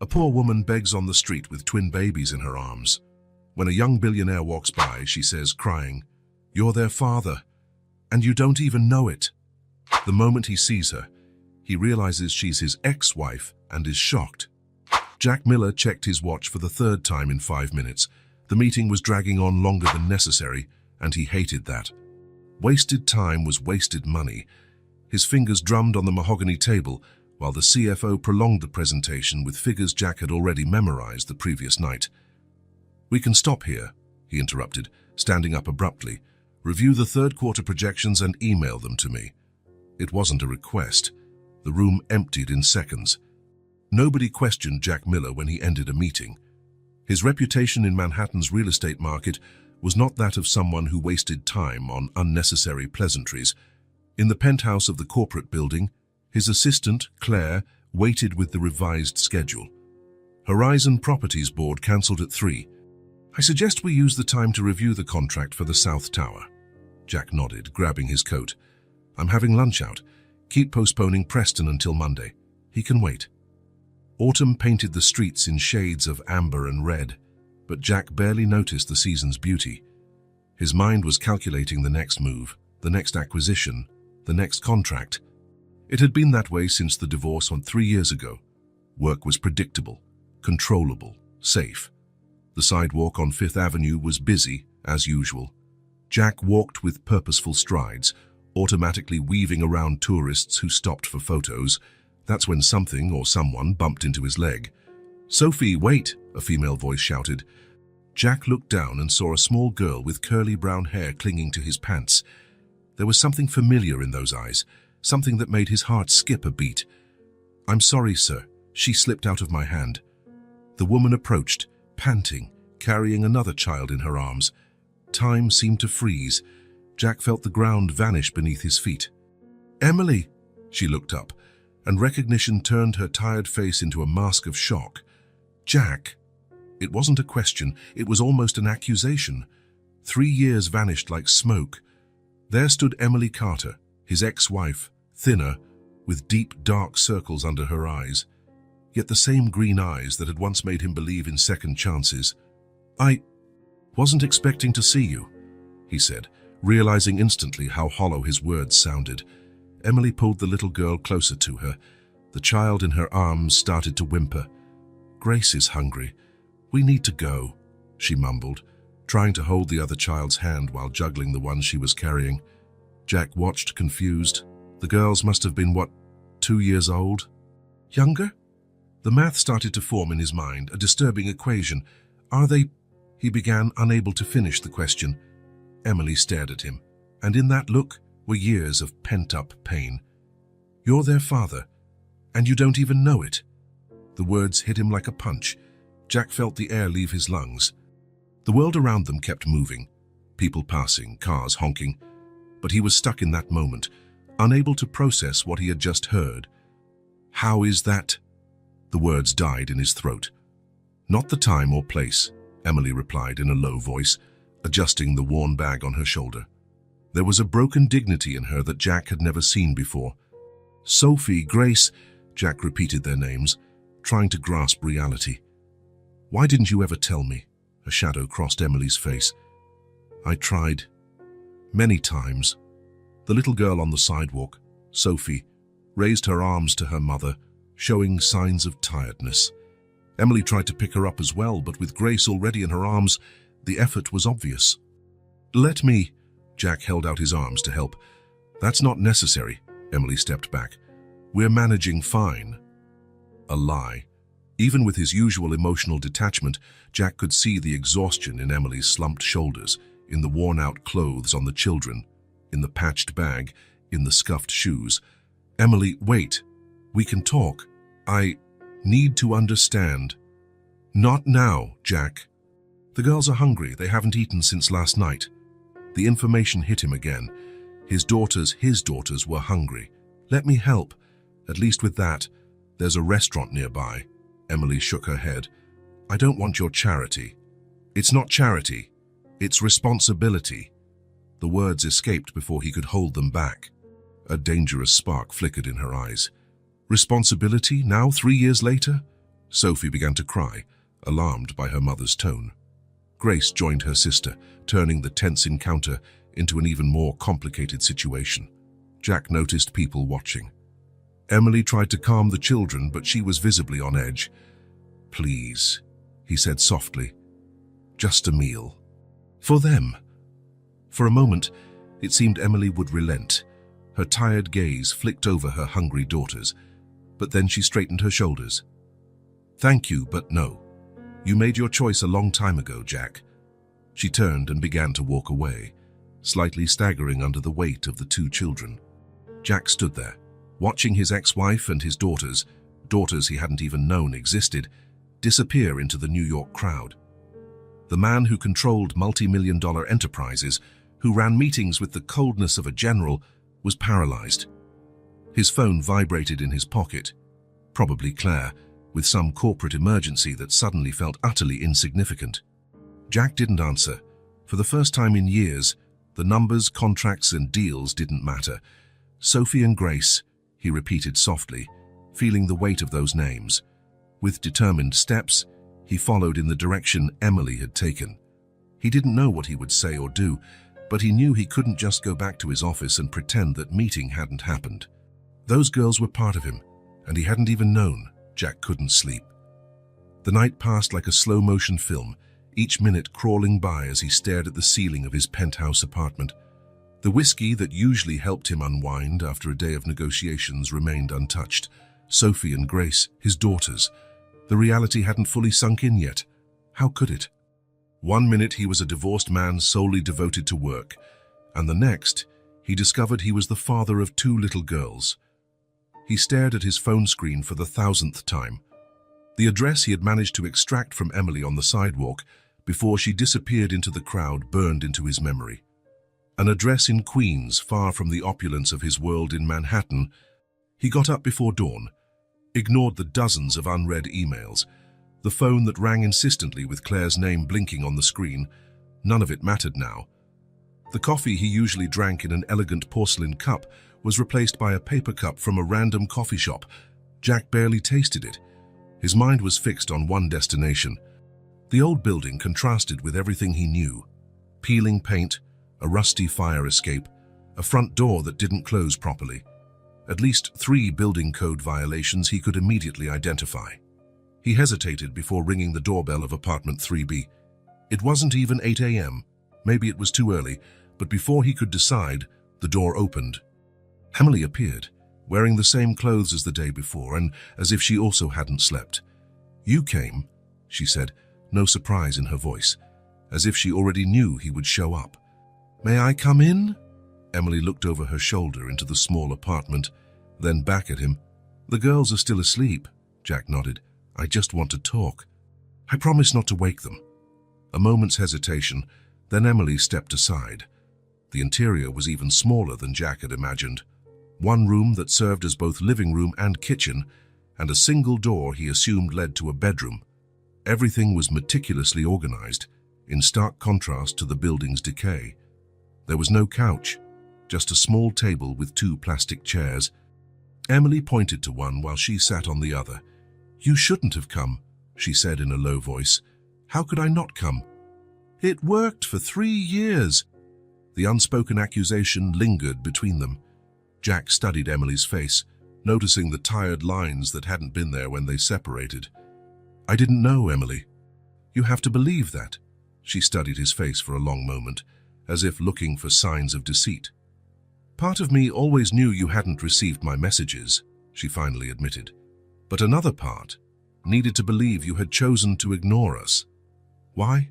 A poor woman begs on the street with twin babies in her arms. When a young billionaire walks by, she says, crying, "You're their father, and you don't even know it." The moment he sees her, he realizes she's his ex-wife and is shocked. Jack Miller checked his watch for the third time in 5 minutes. The meeting was dragging on longer than necessary, and he hated that. Wasted time was wasted money. His fingers drummed on the mahogany table, while the CFO prolonged the presentation with figures Jack had already memorized the previous night. "We can stop here," he interrupted, standing up abruptly. "Review the third-quarter projections and email them to me." It wasn't a request. The room emptied in seconds. Nobody questioned Jack Miller when he ended a meeting. His reputation in Manhattan's real estate market was not that of someone who wasted time on unnecessary pleasantries. In the penthouse of the corporate building, his assistant, Claire, waited with the revised schedule. Horizon Properties Board cancelled at 3. "I suggest we use the time to review the contract for the South Tower." Jack nodded, grabbing his coat. "I'm having lunch out. Keep postponing Preston until Monday. He can wait." Autumn painted the streets in shades of amber and red, but Jack barely noticed the season's beauty. His mind was calculating the next move, the next acquisition, the next contract. It had been that way since the divorce 3 years ago. Work was predictable, controllable, safe. The sidewalk on Fifth Avenue was busy, as usual. Jack walked with purposeful strides, automatically weaving around tourists who stopped for photos. That's when something or someone bumped into his leg. "Sophie, wait!" a female voice shouted. Jack looked down and saw a small girl with curly brown hair clinging to his pants. There was something familiar in those eyes, something that made his heart skip a beat. "I'm sorry, sir." She slipped out of my hand. The woman approached, panting, carrying another child in her arms. Time seemed to freeze. Jack felt the ground vanish beneath his feet. "Emily!" She looked up, and recognition turned her tired face into a mask of shock. "Jack!" It wasn't a question, it was almost an accusation. 3 years vanished like smoke. There stood Emily Carter, his ex-wife, thinner, with deep, dark circles under her eyes, yet the same green eyes that had once made him believe in second chances. "I wasn't expecting to see you," he said, realizing instantly how hollow his words sounded. Emily pulled the little girl closer to her. The child in her arms started to whimper. "Grace is hungry. We need to go," she mumbled, trying to hold the other child's hand while juggling the one she was carrying. Jack watched, confused. The girls must have been, 2 years old? Younger? The math started to form in his mind, a disturbing equation. "Are they—" he began, unable to finish the question. Emily stared at him, and in that look were years of pent-up pain. "You're their father, and you don't even know it." The words hit him like a punch. Jack felt the air leave his lungs. The world around them kept moving, people passing, cars honking, but he was stuck in that moment, unable to process what he had just heard. "How is that?" The words died in his throat. "Not the time or place," Emily replied in a low voice, adjusting the worn bag on her shoulder. There was a broken dignity in her that Jack had never seen before. "Sophie, Grace," Jack repeated their names, trying to grasp reality. "Why didn't you ever tell me?" A shadow crossed Emily's face. "I tried. Many times." The little girl on the sidewalk, Sophie, raised her arms to her mother, showing signs of tiredness. Emily tried to pick her up as well, but with Grace already in her arms, the effort was obvious. "Let me," Jack held out his arms to help. "That's not necessary," Emily stepped back. "We're managing fine." A lie. Even with his usual emotional detachment, Jack could see the exhaustion in Emily's slumped shoulders, in the worn-out clothes on the children, in the patched bag, in the scuffed shoes. "Emily, wait. We can talk. I need to understand." "Not now, Jack. The girls are hungry. They haven't eaten since last night." The information hit him again. His daughters were hungry. "Let me help. At least with that. There's a restaurant nearby." Emily shook her head. "I don't want your charity." "It's not charity. It's responsibility." The words escaped before he could hold them back. A dangerous spark flickered in her eyes. "Responsibility now, 3 years later?" Sophie began to cry, alarmed by her mother's tone. Grace joined her sister, turning the tense encounter into an even more complicated situation. Jack noticed people watching. Emily tried to calm the children, but she was visibly on edge. "Please," he said softly. "Just a meal. For them." For a moment, it seemed Emily would relent. Her tired gaze flicked over her hungry daughters, but then she straightened her shoulders. "Thank you, but no. You made your choice a long time ago, Jack." She turned and began to walk away, slightly staggering under the weight of the two children. Jack stood there, watching his ex-wife and his daughters he hadn't even known existed, disappear into the New York crowd. The man who controlled multi-million-dollar enterprises, who ran meetings with the coldness of a general, was paralyzed. His phone vibrated in his pocket. Probably Claire, with some corporate emergency that suddenly felt utterly insignificant. Jack didn't answer. For the first time in years, the numbers, contracts, and deals didn't matter. Sophie and Grace, he repeated softly, feeling the weight of those names. With determined steps, he followed in the direction Emily had taken. He didn't know what he would say or do, but he knew he couldn't just go back to his office and pretend that meeting hadn't happened. Those girls were part of him, and he hadn't even known. Jack couldn't sleep. The night passed like a slow-motion film, each minute crawling by as he stared at the ceiling of his penthouse apartment. The whiskey that usually helped him unwind after a day of negotiations remained untouched. Sophie and Grace, his daughters. The reality hadn't fully sunk in yet. How could it? One minute he was a divorced man solely devoted to work, and the next he discovered he was the father of two little girls. He stared at his phone screen for the 1,000th time. The address he had managed to extract from Emily on the sidewalk before she disappeared into the crowd burned into his memory. An address in Queens, far from the opulence of his world in Manhattan. He got up before dawn, ignored the dozens of unread emails, the phone that rang insistently with Claire's name blinking on the screen. None of it mattered now. The coffee he usually drank in an elegant porcelain cup was replaced by a paper cup from a random coffee shop. Jack barely tasted it. His mind was fixed on one destination. The old building contrasted with everything he knew. Peeling paint, a rusty fire escape, a front door that didn't close properly. At least 3 building code violations he could immediately identify. He hesitated before ringing the doorbell of apartment 3B. It wasn't even 8 a.m. Maybe it was too early, but before he could decide, the door opened. Emily appeared, wearing the same clothes as the day before, and as if she also hadn't slept. "You came," she said, no surprise in her voice, as if she already knew he would show up. "May I come in?" Emily looked over her shoulder into the small apartment, then back at him. "The girls are still asleep," Jack nodded. "I just want to talk." "I promise not to wake them." A moment's hesitation, then Emily stepped aside. The interior was even smaller than Jack had imagined. One room that served as both living room and kitchen, and a single door he assumed led to a bedroom. Everything was meticulously organized, in stark contrast to the building's decay. There was no couch, just a small table with 2 plastic chairs. Emily pointed to one while she sat on the other. "You shouldn't have come," she said in a low voice. "How could I not come?" "It worked for 3 years." The unspoken accusation lingered between them. Jack studied Emily's face, noticing the tired lines that hadn't been there when they separated. "I didn't know, Emily." "You have to believe that." She studied his face for a long moment, as if looking for signs of deceit. "Part of me always knew you hadn't received my messages," she finally admitted. "But another part needed to believe you had chosen to ignore us." "Why?"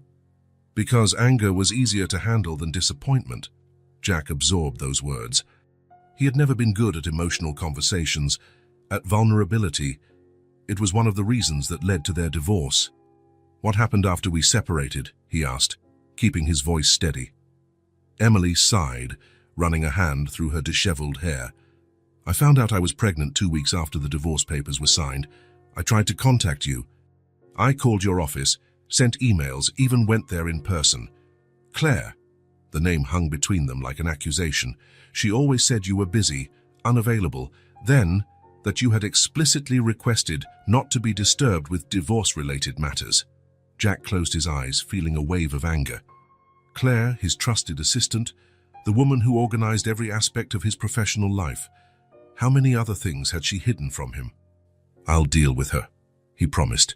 "Because anger was easier to handle than disappointment." Jack absorbed those words. He had never been good at emotional conversations, at vulnerability. It was one of the reasons that led to their divorce. "What happened after we separated?" he asked, keeping his voice steady. Emily sighed, running a hand through her disheveled hair. "I found out I was pregnant 2 weeks after the divorce papers were signed. I tried to contact you. I called your office, sent emails, even went there in person. Claire," the name hung between them like an accusation, "she always said you were busy, unavailable. Then that you had explicitly requested not to be disturbed with divorce-related matters. Jack closed his eyes, feeling a wave of anger. Claire, his trusted assistant, the woman who organized every aspect of his professional life. How many other things had she hidden from him? "I'll deal with her," he promised.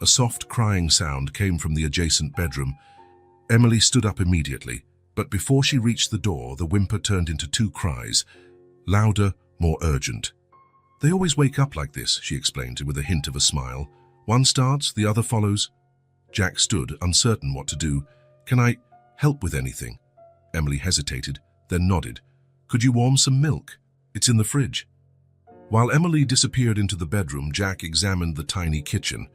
A soft crying sound came from the adjacent bedroom. Emily stood up immediately, but before she reached the door, the whimper turned into two cries, louder, more urgent. "They always wake up like this," she explained with a hint of a smile. "One starts, the other follows." Jack stood, uncertain what to do. "Can I help with anything?" Emily hesitated, then nodded. "Could you warm some milk? It's in the fridge." While Emily disappeared into the bedroom, Jack examined the tiny kitchen.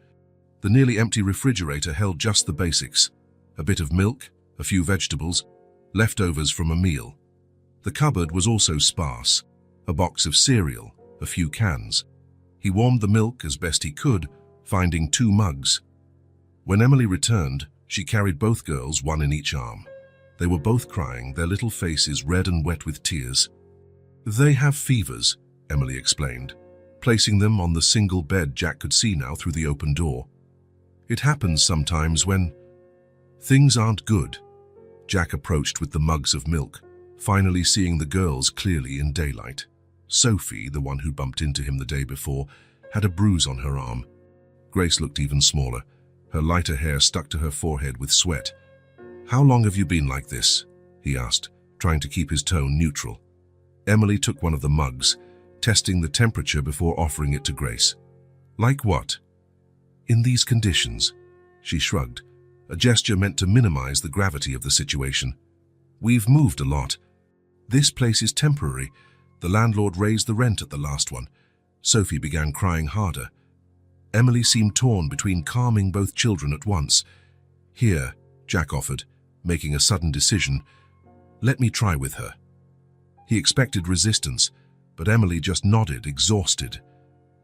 The nearly empty refrigerator held just the basics: a bit of milk, a few vegetables, leftovers from a meal. The cupboard was also sparse: a box of cereal, a few cans. He warmed the milk as best he could, finding 2 mugs. When Emily returned, she carried both girls, one in each arm. They were both crying, their little faces red and wet with tears. "They have fevers," Emily explained, placing them on the single bed Jack could see now through the open door. "It happens sometimes when things aren't good." Jack approached with the mugs of milk, finally seeing the girls clearly in daylight. Sophie, the one who bumped into him the day before, had a bruise on her arm. Grace looked even smaller. Her lighter hair stuck to her forehead with sweat. "How long have you been like this?" he asked, trying to keep his tone neutral. Emily took one of the mugs, testing the temperature before offering it to Grace. "Like what?" "In these conditions," she shrugged, a gesture meant to minimize the gravity of the situation. "We've moved a lot. This place is temporary. The landlord raised the rent at the last one." Sophie began crying harder. Emily seemed torn between calming both children at once. "Here," Jack offered, making a sudden decision. "Let me try with her." He expected resistance, but Emily just nodded, exhausted.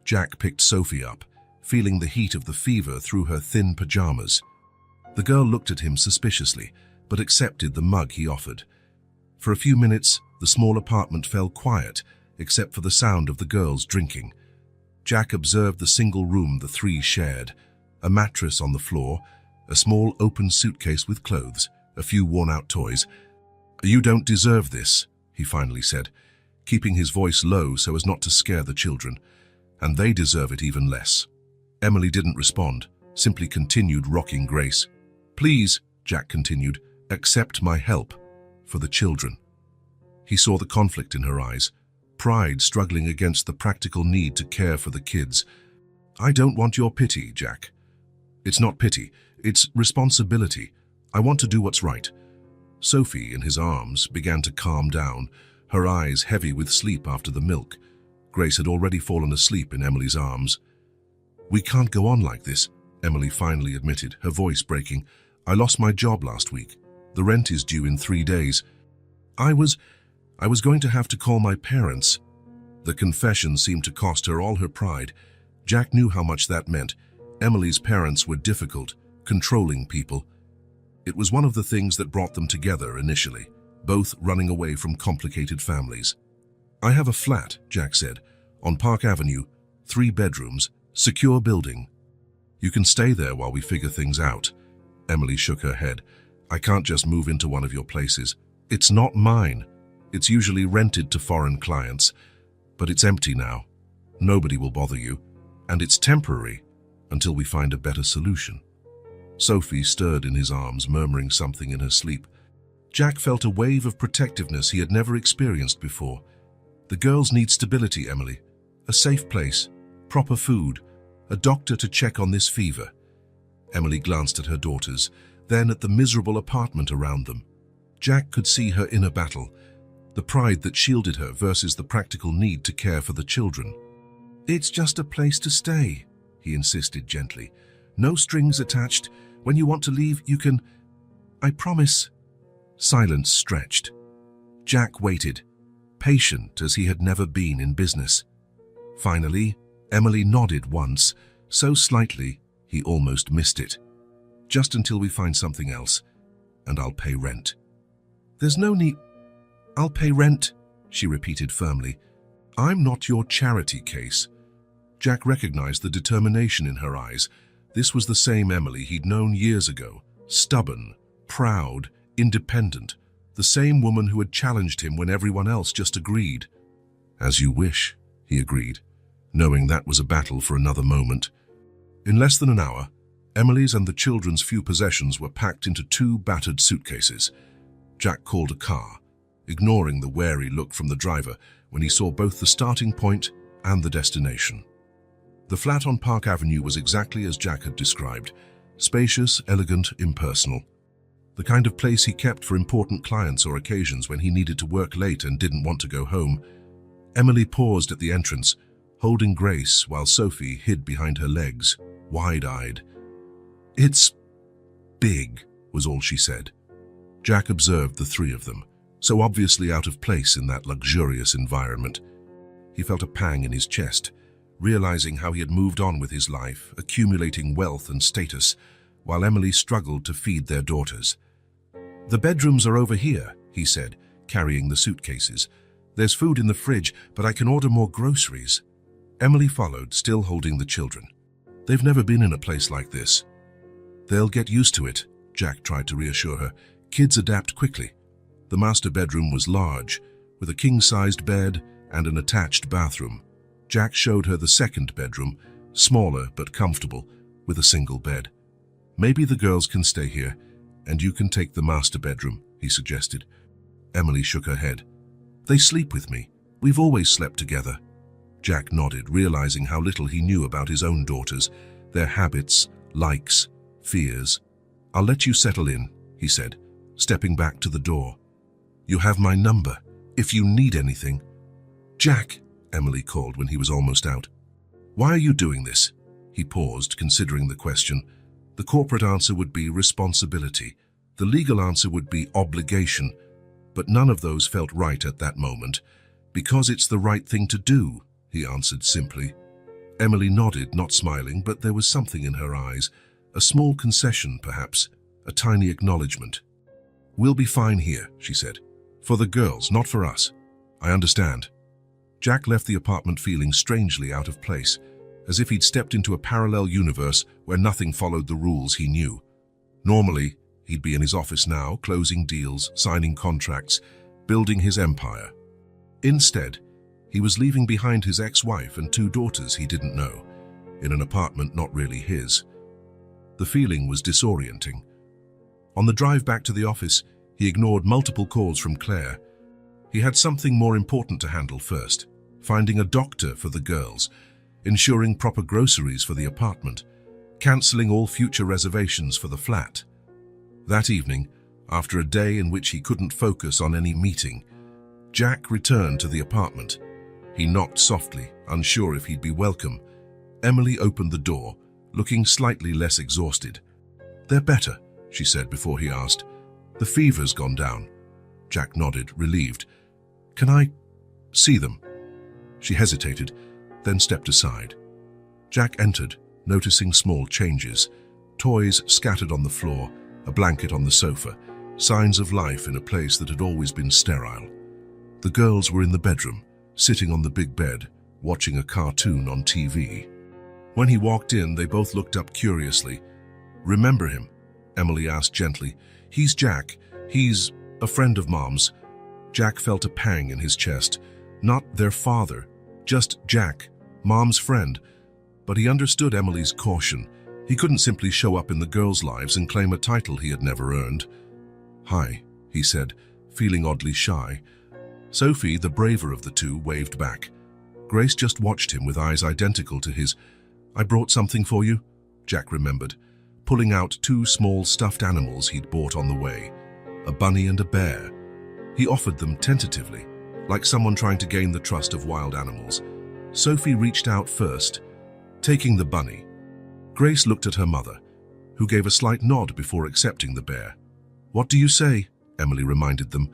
Jack picked Sophie up, feeling the heat of the fever through her thin pajamas. The girl looked at him suspiciously, but accepted the mug he offered. For a few minutes, the small apartment fell quiet, except for the sound of the girls drinking. Jack observed the single room the three shared: a mattress on the floor, a small open suitcase with clothes, a few worn-out toys. "You don't deserve this," he finally said, keeping his voice low so as not to scare the children. "And they deserve it even less." Emily didn't respond, simply continued rocking Grace. "Please," Jack continued, "accept my help for the children." He saw the conflict in her eyes, pride struggling against the practical need to care for the kids. "I don't want your pity, Jack. It's not pity, it's responsibility. I want to do what's right." Sophie, in his arms, began to calm down, her eyes heavy with sleep after the milk. Grace had already fallen asleep in Emily's arms. "We can't go on like this," Emily finally admitted, her voice breaking. "I lost my job last week. The rent is due in 3 days. I was going to have to call my parents." The confession seemed to cost her all her pride. Jack knew how much that meant. Emily's parents were difficult, controlling people. It was one of the things that brought them together initially, both running away from complicated families. "I have a flat," Jack said, "on Park Avenue, 3 bedrooms, secure building. You can stay there while we figure things out." Emily shook her head. "I can't just move into one of your places. It's not mine. It's usually rented to foreign clients, but it's empty now. Nobody will bother you, and it's temporary until we find a better solution." Sophie stirred in his arms, murmuring something in her sleep. Jack felt a wave of protectiveness he had never experienced before. "The girls need stability, Emily. A safe place, proper food, a doctor to check on this fever." Emily glanced at her daughters, then at the miserable apartment around them. Jack could see her inner battle, the pride that shielded her versus the practical need to care for the children. "It's just a place to stay," he insisted gently. "No strings attached. When you want to leave, you can. I promise." Silence stretched. Jack waited, patient as he had never been in business. Finally, Emily nodded once, so slightly he almost missed it. "Just until we find something else, and I'll pay rent." "There's no need." "I'll pay rent," she repeated firmly. I'm not your charity case. Jack recognized the determination in her eyes. This was the same Emily he'd known years ago. Stubborn, proud, independent. The same woman who had challenged him when everyone else just agreed. As you wish, he agreed, knowing that was a battle for another moment. In less than an hour, Emily's and the children's few possessions were packed into 2 battered suitcases. Jack called a car, ignoring the wary look from the driver when he saw both the starting point and the destination. The flat on Park Avenue was exactly as Jack had described, spacious, elegant, impersonal. The kind of place he kept for important clients or occasions when he needed to work late and didn't want to go home. Emily paused at the entrance, holding Grace while Sophie hid behind her legs, wide-eyed. "It's big," was all she said. Jack observed the 3 of them, so obviously out of place in that luxurious environment. He felt a pang in his chest, realizing how he had moved on with his life, accumulating wealth and status, while Emily struggled to feed their daughters. "The bedrooms are over here," he said, carrying the suitcases. "There's food in the fridge, but I can order more groceries." Emily followed, still holding the children. "They've never been in a place like this." "They'll get used to it," Jack tried to reassure her. "Kids adapt quickly." The master bedroom was large, with a king-sized bed and an attached bathroom. Jack showed her the second bedroom, smaller but comfortable, with a single bed. "Maybe the girls can stay here, and you can take the master bedroom," he suggested. Emily shook her head. "They sleep with me. We've always slept together." Jack nodded, realizing how little he knew about his own daughters, their habits, likes, fears. "I'll let you settle in," he said, stepping back to the door. "You have my number, if you need anything." "Jack," Emily called when he was almost out. "Why are you doing this?" He paused, considering the question. The corporate answer would be responsibility. The legal answer would be obligation. But none of those felt right at that moment. "Because it's the right thing to do," he answered simply. Emily nodded, not smiling, but there was something in her eyes. A small concession, perhaps. A tiny acknowledgement. "We'll be fine here," she said. "For the girls, not for us." "I understand." Jack left the apartment feeling strangely out of place, as if he'd stepped into a parallel universe where nothing followed the rules he knew. Normally, he'd be in his office now, closing deals, signing contracts, building his empire. Instead, he was leaving behind his ex-wife and 2 daughters he didn't know, in an apartment not really his. The feeling was disorienting. On the drive back to the office, he ignored multiple calls from Claire. He had something more important to handle first: finding a doctor for the girls, ensuring proper groceries for the apartment, cancelling all future reservations for the flat. That evening, after a day in which he couldn't focus on any meeting, Jack returned to the apartment. He knocked softly, unsure if he'd be welcome. Emily opened the door, looking slightly less exhausted. "They're better," she said before he asked. "The fever's gone down." Jack nodded, relieved. "Can I see them?" She hesitated, then stepped aside. Jack entered, noticing small changes. Toys scattered on the floor, a blanket on the sofa, signs of life in a place that had always been sterile. The girls were in the bedroom, sitting on the big bed, watching a cartoon on TV. When he walked in, they both looked up curiously. "Remember him?" Emily asked gently. "He's Jack. He's a friend of Mom's." Jack felt a pang in his chest. Not their father, just Jack, Mom's friend. But he understood Emily's caution. He couldn't simply show up in the girls' lives and claim a title he had never earned. "Hi," he said, feeling oddly shy. Sophie, the braver of the 2, waved back. Grace just watched him with eyes identical to his. "I brought something for you," Jack remembered, pulling out 2 small stuffed animals he'd bought on the way, a bunny and a bear. He offered them tentatively, like someone trying to gain the trust of wild animals. Sophie reached out first, taking the bunny. Grace looked at her mother, who gave a slight nod before accepting the bear. "What do you say?" Emily reminded them.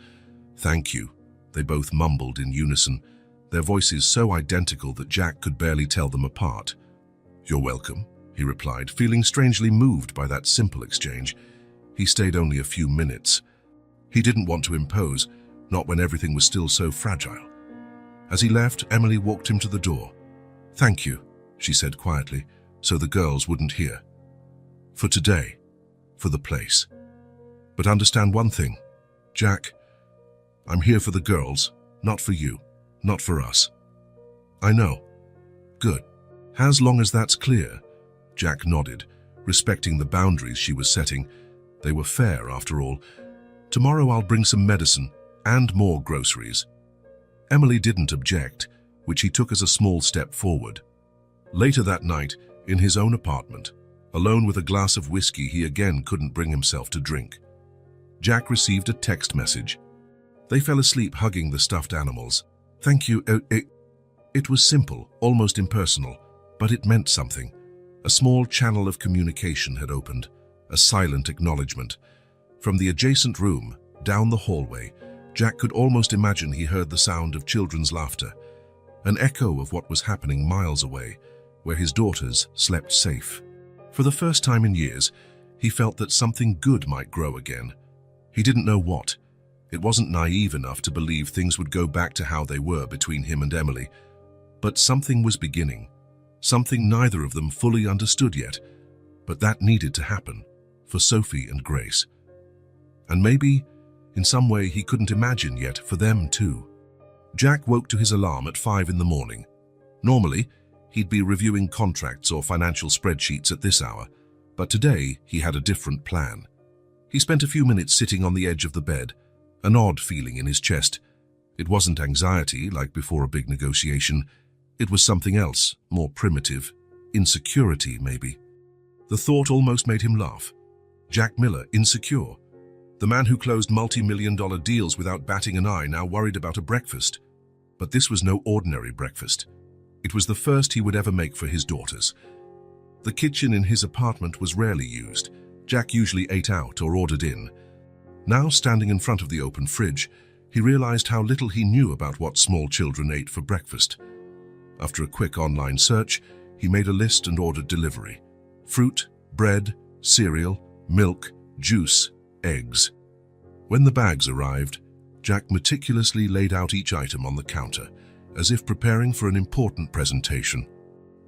"Thank you," they both mumbled in unison, their voices so identical that Jack could barely tell them apart. "You're welcome," he replied, feeling strangely moved by that simple exchange. He stayed only a few minutes. He didn't want to impose, not when everything was still so fragile. As he left, Emily walked him to the door. "Thank you," she said quietly, so the girls wouldn't hear. "For today. For the place. But understand one thing, Jack. I'm here for the girls, not for you, not for us." "I know." "Good. As long as that's clear." Jack nodded, respecting the boundaries she was setting. They were fair, after all. "Tomorrow I'll bring some medicine and more groceries." Emily didn't object, which he took as a small step forward. Later that night, in his own apartment, alone with a glass of whiskey he again couldn't bring himself to drink, Jack received a text message. They fell asleep hugging the stuffed animals. "Thank you." It was simple, almost impersonal, but it meant something. A small channel of communication had opened, a silent acknowledgement. From the adjacent room, down the hallway, Jack could almost imagine he heard the sound of children's laughter, an echo of what was happening miles away, where his daughters slept safe. For the first time in years, he felt that something good might grow again. He didn't know what. It wasn't naive enough to believe things would go back to how they were between him and Emily. But something was beginning, something neither of them fully understood yet. But that needed to happen, for Sophie and Grace. And maybe, in some way he couldn't imagine yet, for them too. Jack woke to his alarm at 5 in the morning. Normally, he'd be reviewing contracts or financial spreadsheets at this hour, but today he had a different plan. He spent a few minutes sitting on the edge of the bed, an odd feeling in his chest. It wasn't anxiety like before a big negotiation. It was something else, more primitive. Insecurity, maybe. The thought almost made him laugh. Jack Miller, insecure. The man who closed multi-million-dollar deals without batting an eye, now worried about a breakfast. But this was no ordinary breakfast. It was the first he would ever make for his daughters. The kitchen in his apartment was rarely used. Jack usually ate out or ordered in. Now, standing in front of the open fridge, he realized how little he knew about what small children ate for breakfast. After a quick online search, he made a list and ordered delivery. Fruit, bread, cereal, milk, juice, eggs. When the bags arrived, Jack meticulously laid out each item on the counter, as if preparing for an important presentation.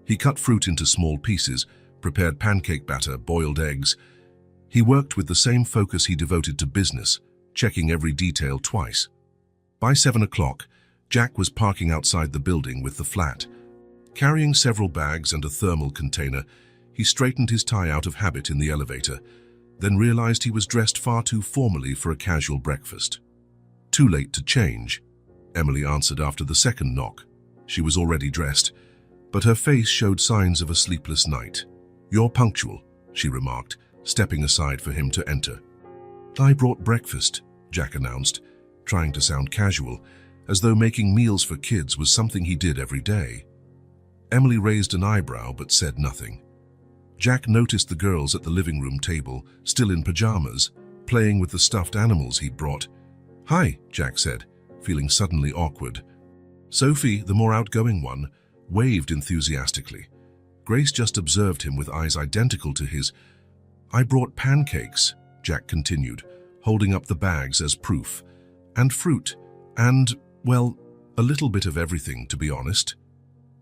He cut fruit into small pieces, prepared pancake batter, boiled eggs. He worked with the same focus he devoted to business, checking every detail twice. By 7 o'clock, Jack was parking outside the building with the flat. Carrying several bags and a thermal container, he straightened his tie out of habit in the elevator, then realized he was dressed far too formally for a casual breakfast. "Too late to change," Emily answered after the second knock. She was already dressed, but her face showed signs of a sleepless night. "You're punctual," she remarked, stepping aside for him to enter. "I brought breakfast," Jack announced, trying to sound casual, as though making meals for kids was something he did every day. Emily raised an eyebrow but said nothing. Jack noticed the girls at the living room table, still in pajamas, playing with the stuffed animals he'd brought. "Hi," Jack said, feeling suddenly awkward. Sophie, the more outgoing one, waved enthusiastically. Grace just observed him with eyes identical to his. "I brought pancakes," Jack continued, holding up the bags as proof. "And fruit. And, well, a little bit of everything, to be honest."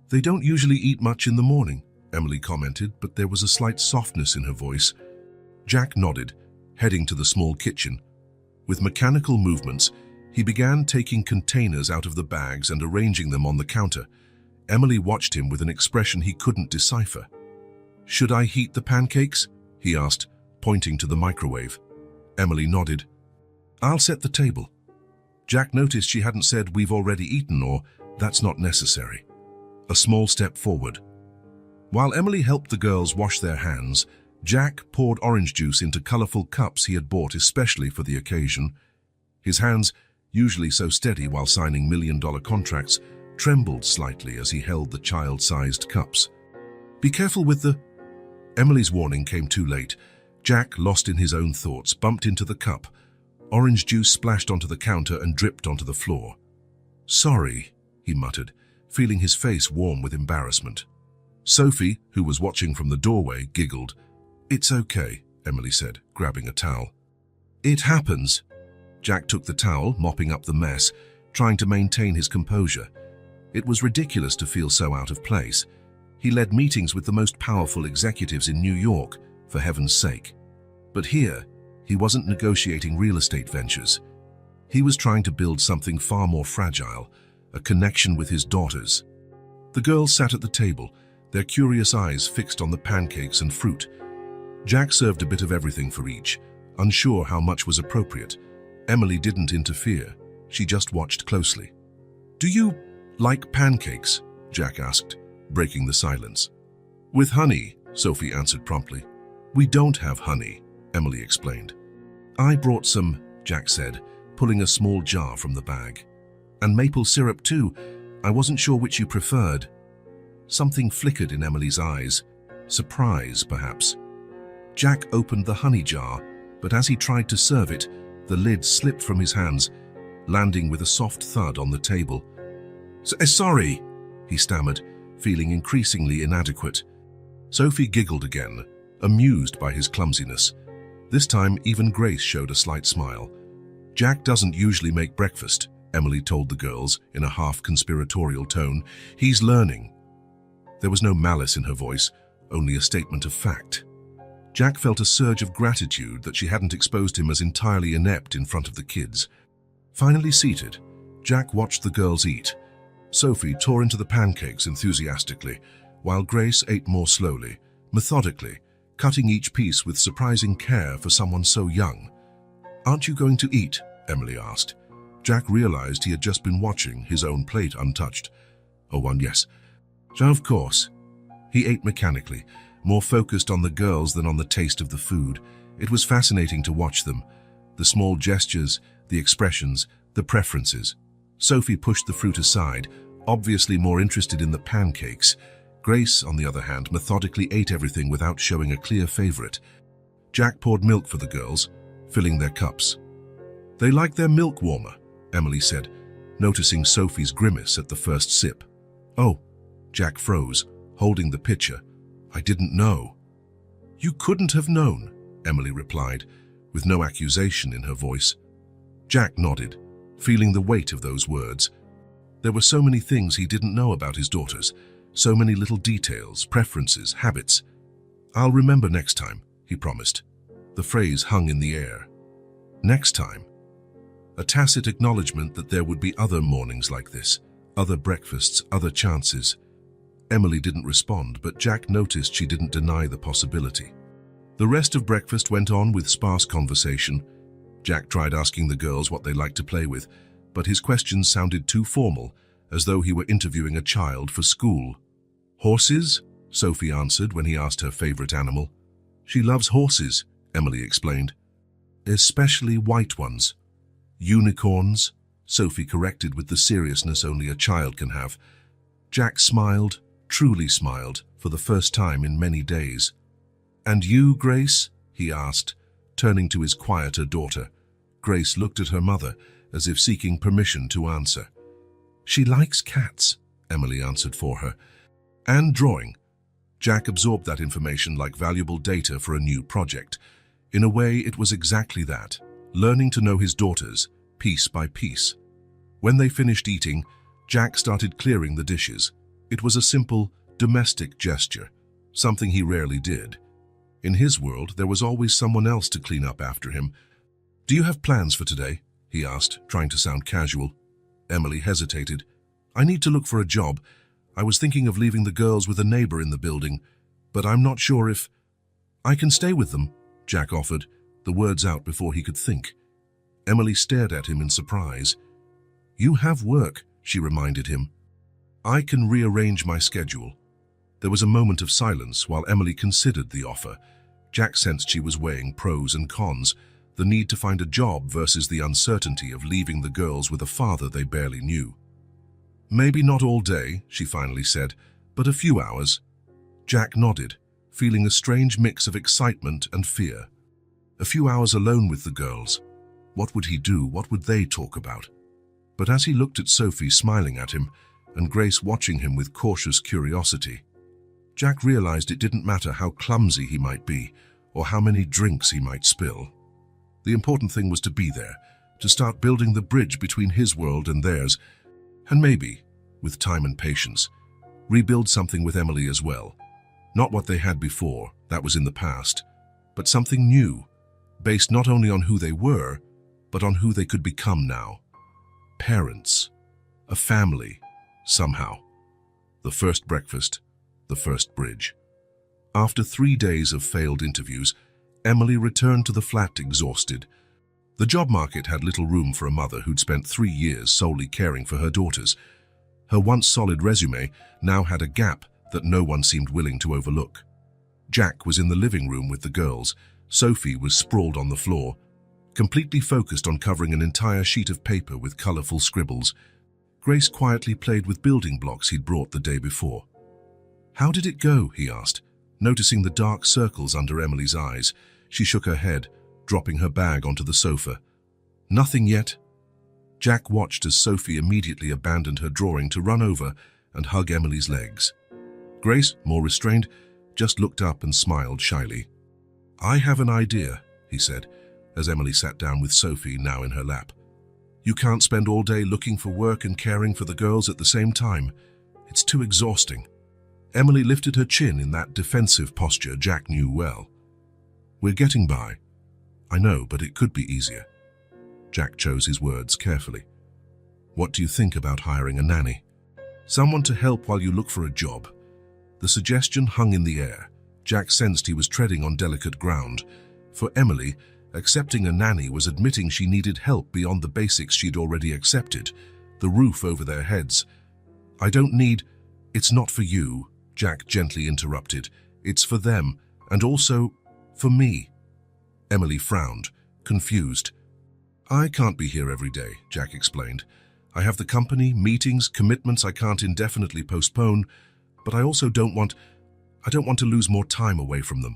"They don't usually eat much in the morning," Emily commented, but there was a slight softness in her voice. Jack nodded, heading to the small kitchen. With mechanical movements, he began taking containers out of the bags and arranging them on the counter. Emily watched him with an expression he couldn't decipher. "Should I heat the pancakes?" he asked, pointing to the microwave. Emily nodded. "I'll set the table." Jack noticed she hadn't said "we've already eaten" or "that's not necessary." A small step forward. While Emily helped the girls wash their hands, Jack poured orange juice into colorful cups he had bought especially for the occasion. His hands, usually so steady while signing million-dollar contracts, trembled slightly as he held the child-sized cups. "Be careful with the—" Emily's warning came too late. Jack, lost in his own thoughts, bumped into the cup. Orange juice splashed onto the counter and dripped onto the floor. "Sorry," he muttered, feeling his face warm with embarrassment. Sophie, who was watching from the doorway, giggled. "It's okay," Emily said, grabbing a towel. "It happens." Jack took the towel, mopping up the mess, trying to maintain his composure. It was ridiculous to feel so out of place. He led meetings with the most powerful executives in New York, for heaven's sake. But here, he wasn't negotiating real estate ventures. He was trying to build something far more fragile, a connection with his daughters. The girls sat at the table, their curious eyes fixed on the pancakes and fruit. Jack served a bit of everything for each, unsure how much was appropriate. Emily didn't interfere. She just watched closely. "Do you like pancakes?" Jack asked, breaking the silence. "With honey," Sophie answered promptly. "We don't have honey," Emily explained. "I brought some," Jack said, pulling a small jar from the bag. "And maple syrup too. I wasn't sure which you preferred." Something flickered in Emily's eyes. Surprise, perhaps. Jack opened the honey jar, but as he tried to serve it, the lid slipped from his hands, landing with a soft thud on the table. Sorry," he stammered, feeling increasingly inadequate. Sophie giggled again, amused by his clumsiness. This time, even Grace showed a slight smile. "Jack doesn't usually make breakfast," Emily told the girls in a half-conspiratorial tone. "He's learning." There was no malice in her voice, only a statement of fact. Jack felt a surge of gratitude that she hadn't exposed him as entirely inept in front of the kids. Finally seated, Jack watched the girls eat. Sophie tore into the pancakes enthusiastically, while Grace ate more slowly, methodically, cutting each piece with surprising care for someone so young. "Aren't you going to eat?" Emily asked. Jack realized he had just been watching his own plate untouched. "Oh, yes. Of course." He ate mechanically, more focused on the girls than on the taste of the food. It was fascinating to watch them. The small gestures, the expressions, the preferences. Sophie pushed the fruit aside, obviously more interested in the pancakes. Grace, on the other hand, methodically ate everything without showing a clear favorite. Jack poured milk for the girls, filling their cups. "They like their milk warmer," Emily said, noticing Sophie's grimace at the first sip. "Oh," Jack froze, holding the pitcher. "I didn't know." "You couldn't have known," Emily replied, with no accusation in her voice. Jack nodded, feeling the weight of those words. There were so many things he didn't know about his daughters, so many little details, preferences, habits. "I'll remember next time," he promised. The phrase hung in the air. Next time. A tacit acknowledgement that there would be other mornings like this, other breakfasts, other chances. Emily didn't respond, but Jack noticed she didn't deny the possibility. The rest of breakfast went on with sparse conversation. Jack tried asking the girls what they liked to play with, but his questions sounded too formal, as though he were interviewing a child for school. "Horses?" Sophie answered when he asked her favorite animal. "She loves horses," Emily explained. "Especially white ones." "Unicorns?" Sophie corrected with the seriousness only a child can have. Jack smiled, truly smiled, for the first time in many days. "And you, Grace?" he asked, turning to his quieter daughter. Grace looked at her mother, as if seeking permission to answer. "She likes cats," Emily answered for her. "And drawing." Jack absorbed that information like valuable data for a new project. In a way, it was exactly that, learning to know his daughters, piece by piece. When they finished eating, Jack started clearing the dishes. It was a simple, domestic gesture, something he rarely did. In his world, there was always someone else to clean up after him. "Do you have plans for today?" he asked, trying to sound casual. Emily hesitated. "I need to look for a job. I was thinking of leaving the girls with a neighbor in the building, but I'm not sure if—" "I can stay with them," Jack offered, the words out before he could think. Emily stared at him in surprise. "You have work," she reminded him. "I can rearrange my schedule." There was a moment of silence while Emily considered the offer. Jack sensed she was weighing pros and cons, the need to find a job versus the uncertainty of leaving the girls with a father they barely knew. "Maybe not all day," she finally said, "but a few hours." Jack nodded, feeling a strange mix of excitement and fear. A few hours alone with the girls. What would he do? What would they talk about? But as he looked at Sophie smiling at him, and Grace watching him with cautious curiosity, Jack realized it didn't matter how clumsy he might be, or how many drinks he might spill. The important thing was to be there, to start building the bridge between his world and theirs, and maybe, with time and patience. Rebuild something with Emily as well. Not what they had before, that was in the past, but something new, based not only on who they were, but on who they could become now. Parents. A family. Somehow. The first breakfast. The first bridge. After 3 days of failed interviews, Emily returned to the flat exhausted. The job market had little room for a mother who'd spent 3 years solely caring for her daughters. Her once solid resume now had a gap that no one seemed willing to overlook. Jack was in the living room with the girls. Sophie was sprawled on the floor, completely focused on covering an entire sheet of paper with colorful scribbles. Grace quietly played with building blocks he'd brought the day before. "How did it go?" he asked, noticing the dark circles under Emily's eyes. She shook her head, dropping her bag onto the sofa. "Nothing yet." Jack watched as Sophie immediately abandoned her drawing to run over and hug Emily's legs. Grace, more restrained, just looked up and smiled shyly. "I have an idea," he said, as Emily sat down with Sophie now in her lap. "You can't spend all day looking for work and caring for the girls at the same time. It's too exhausting." Emily lifted her chin in that defensive posture Jack knew well. "We're getting by." "I know, but it could be easier." Jack chose his words carefully. "What do you think about hiring a nanny? Someone to help while you look for a job." The suggestion hung in the air. Jack sensed he was treading on delicate ground. For Emily, accepting a nanny was admitting she needed help beyond the basics she'd already accepted, the roof over their heads. "I don't need—" "It's not for you," Jack gently interrupted. "It's for them, and also for me." Emily frowned, confused. "I can't be here every day," Jack explained. "I have the company, meetings, commitments I can't indefinitely postpone, but I also don't want to lose more time away from them."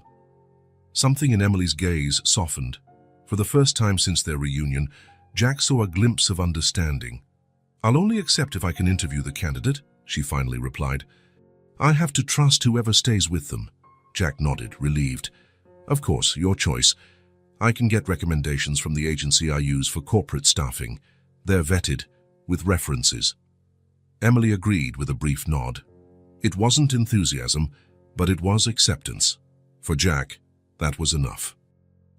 Something in Emily's gaze softened. For the first time since their reunion, Jack saw a glimpse of understanding. "I'll only accept if I can interview the candidate," she finally replied. "I have to trust whoever stays with them." Jack nodded, relieved. "Of course, your choice. I can get recommendations from the agency I use for corporate staffing. They're vetted, with references." Emily agreed with a brief nod. It wasn't enthusiasm, but it was acceptance. For Jack, that was enough.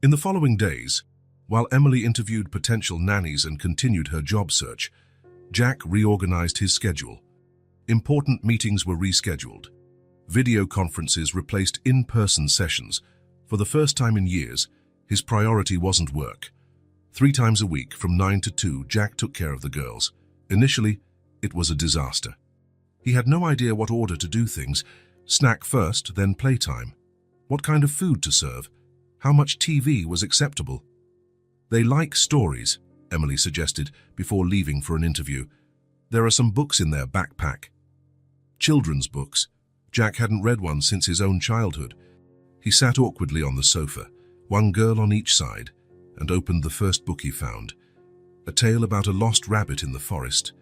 In the following days, while Emily interviewed potential nannies and continued her job search, Jack reorganized his schedule. Important meetings were rescheduled. Video conferences replaced in-person sessions. For the first time in years, his priority wasn't work. 3 times a week, from 9 to 2, Jack took care of the girls. Initially, it was a disaster. He had no idea what order to do things. Snack first, then playtime. What kind of food to serve? How much TV was acceptable? "They like stories," Emily suggested before leaving for an interview. "There are some books in their backpack." Children's books. Jack hadn't read one since his own childhood. He sat awkwardly on the sofa, one girl on each side, and opened the first book he found. A tale about a lost rabbit in the forest.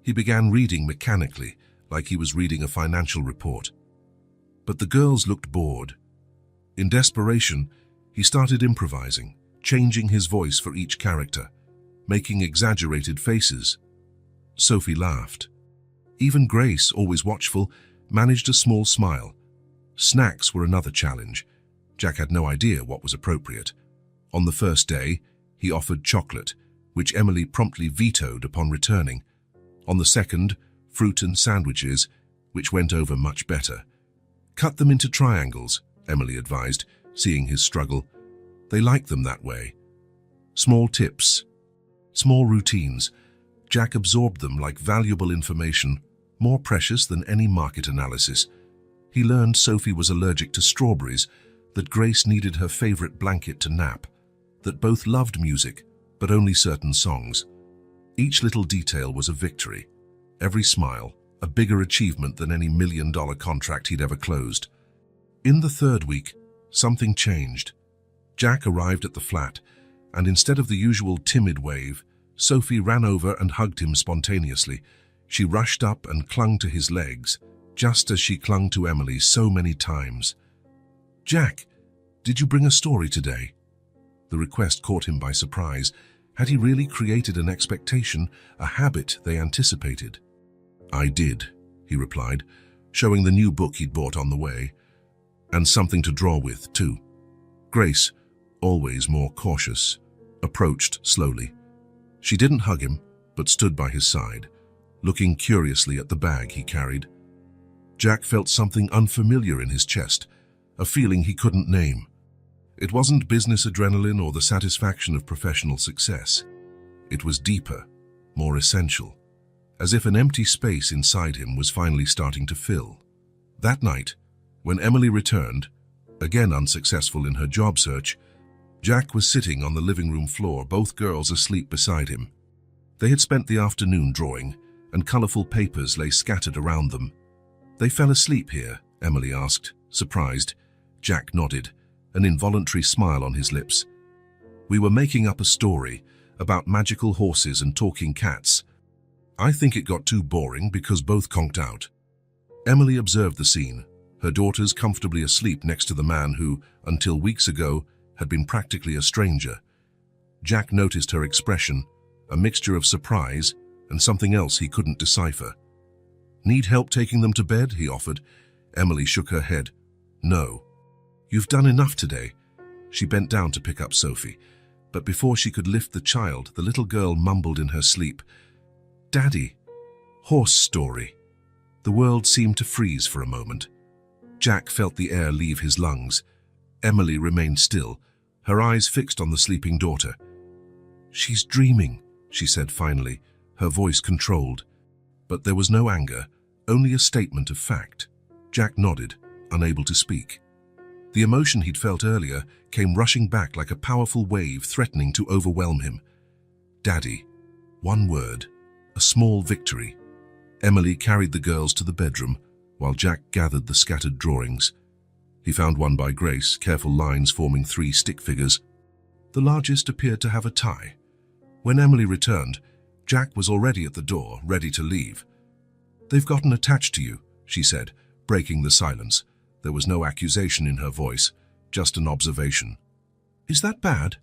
He began reading mechanically, like he was reading a financial report. But the girls looked bored. In desperation, he started improvising, changing his voice for each character, making exaggerated faces. Sophie laughed. Even Grace, always watchful, managed a small smile. Snacks were another challenge. Jack had no idea what was appropriate. On the first day, he offered chocolate, which Emily promptly vetoed upon returning. On the second, fruit and sandwiches, which went over much better. "Cut them into triangles," Emily advised, seeing his struggle. "They like them that way." Small tips, small routines. Jack absorbed them like valuable information, more precious than any market analysis. He learned Sophie was allergic to strawberries, that Grace needed her favorite blanket to nap, that both loved music, but only certain songs. Each little detail was a victory. Every smile, a bigger achievement than any million-dollar contract he'd ever closed. In the 3rd week, something changed. Jack arrived at the flat, and instead of the usual timid wave, Sophie ran over and hugged him spontaneously. She rushed up and clung to his legs, just as she clung to Emily so many times. "Jack, did you bring a story today?" The request caught him by surprise. Had he really created an expectation, a habit they anticipated? "I did," he replied, showing the new book he'd bought on the way. "And something to draw with, too." Grace, always more cautious, approached slowly. She didn't hug him, but stood by his side, looking curiously at the bag he carried. Jack felt something unfamiliar in his chest, a feeling he couldn't name. It wasn't business adrenaline or the satisfaction of professional success. It was deeper, more essential, as if an empty space inside him was finally starting to fill. That night, when Emily returned, again unsuccessful in her job search, Jack was sitting on the living room floor, both girls asleep beside him. They had spent the afternoon drawing, and colorful papers lay scattered around them. "They fell asleep here?" Emily asked, surprised. Jack nodded, an involuntary smile on his lips. "We were making up a story about magical horses and talking cats. I think it got too boring because both conked out." Emily observed the scene, her daughters comfortably asleep next to the man who, until weeks ago, had been practically a stranger. Jack noticed her expression, a mixture of surprise and something else he couldn't decipher. "Need help taking them to bed?" he offered. Emily shook her head. "No." "You've done enough today." She bent down to pick up Sophie, but before she could lift the child, the little girl mumbled in her sleep, "Daddy, horse story." The world seemed to freeze for a moment. Jack felt the air leave his lungs. Emily remained still, her eyes fixed on the sleeping daughter. "She's dreaming," she said finally, her voice controlled. But there was no anger, only a statement of fact. Jack nodded, unable to speak. The emotion he'd felt earlier came rushing back like a powerful wave threatening to overwhelm him. Daddy. One word. A small victory. Emily carried the girls to the bedroom, while Jack gathered the scattered drawings. He found one by Grace, careful lines forming 3 stick figures. The largest appeared to have a tie. When Emily returned, Jack was already at the door, ready to leave. "They've gotten attached to you," she said, breaking the silence. There was no accusation in her voice, just an observation. "Is that bad?"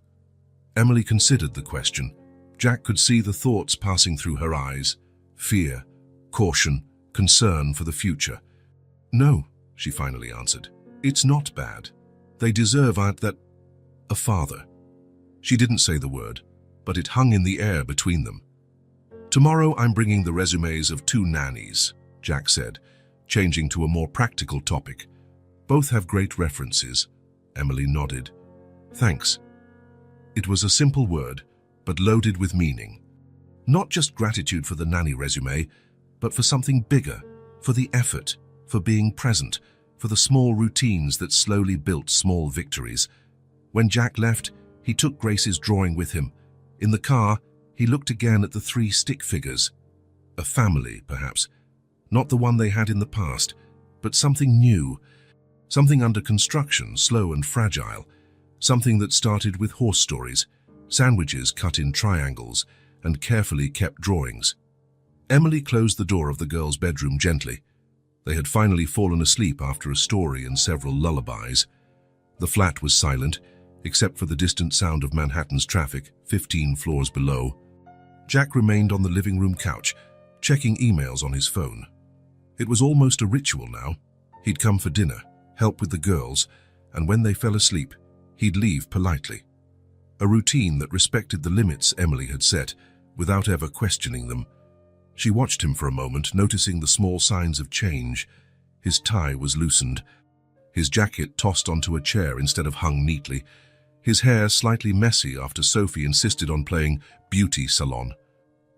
Emily considered the question. Jack could see the thoughts passing through her eyes. Fear, caution, concern for the future. "No," she finally answered. "It's not bad. They deserve a father." She didn't say the word, but it hung in the air between them. "Tomorrow I'm bringing the resumes of 2 nannies," Jack said, changing to a more practical topic. "Both have great references." Emily nodded. "Thanks." It was a simple word, but loaded with meaning. Not just gratitude for the nanny resume, but for something bigger, for the effort, for being present, for the small routines that slowly built small victories. When Jack left, he took Grace's drawing with him. In the car, he looked again at the 3 stick figures. A family, perhaps. Not the one they had in the past, but something new. Something under construction, slow and fragile. Something that started with horse stories, sandwiches cut in triangles, and carefully kept drawings. Emily closed the door of the girls' bedroom gently. They had finally fallen asleep after a story and several lullabies. The flat was silent, except for the distant sound of Manhattan's traffic 15 floors below. Jack remained on the living room couch, checking emails on his phone. It was almost a ritual now. He'd come for dinner, help with the girls, and when they fell asleep, he'd leave politely. A routine that respected the limits Emily had set, without ever questioning them. She watched him for a moment, noticing the small signs of change. His tie was loosened, his jacket tossed onto a chair instead of hung neatly, his hair slightly messy after Sophie insisted on playing beauty salon.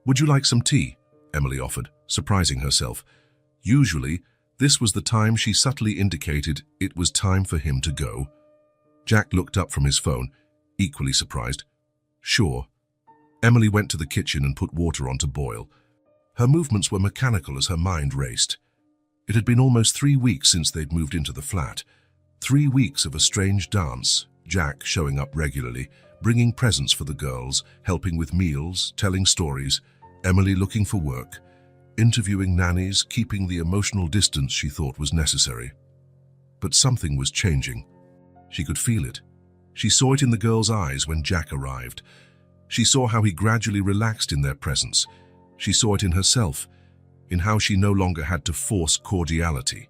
"Would you like some tea?" Emily offered, surprising herself. Usually, this was the time she subtly indicated it was time for him to go. Jack looked up from his phone, equally surprised. "Sure." Emily went to the kitchen and put water on to boil. Her movements were mechanical as her mind raced. It had been almost 3 weeks since they'd moved into the flat. 3 weeks of a strange dance, Jack showing up regularly, bringing presents for the girls, helping with meals, telling stories, Emily looking for work, interviewing nannies, keeping the emotional distance she thought was necessary. But something was changing. She could feel it. She saw it in the girls' eyes when Jack arrived. She saw how he gradually relaxed in their presence. She saw it in herself. in how she no longer had to force cordiality.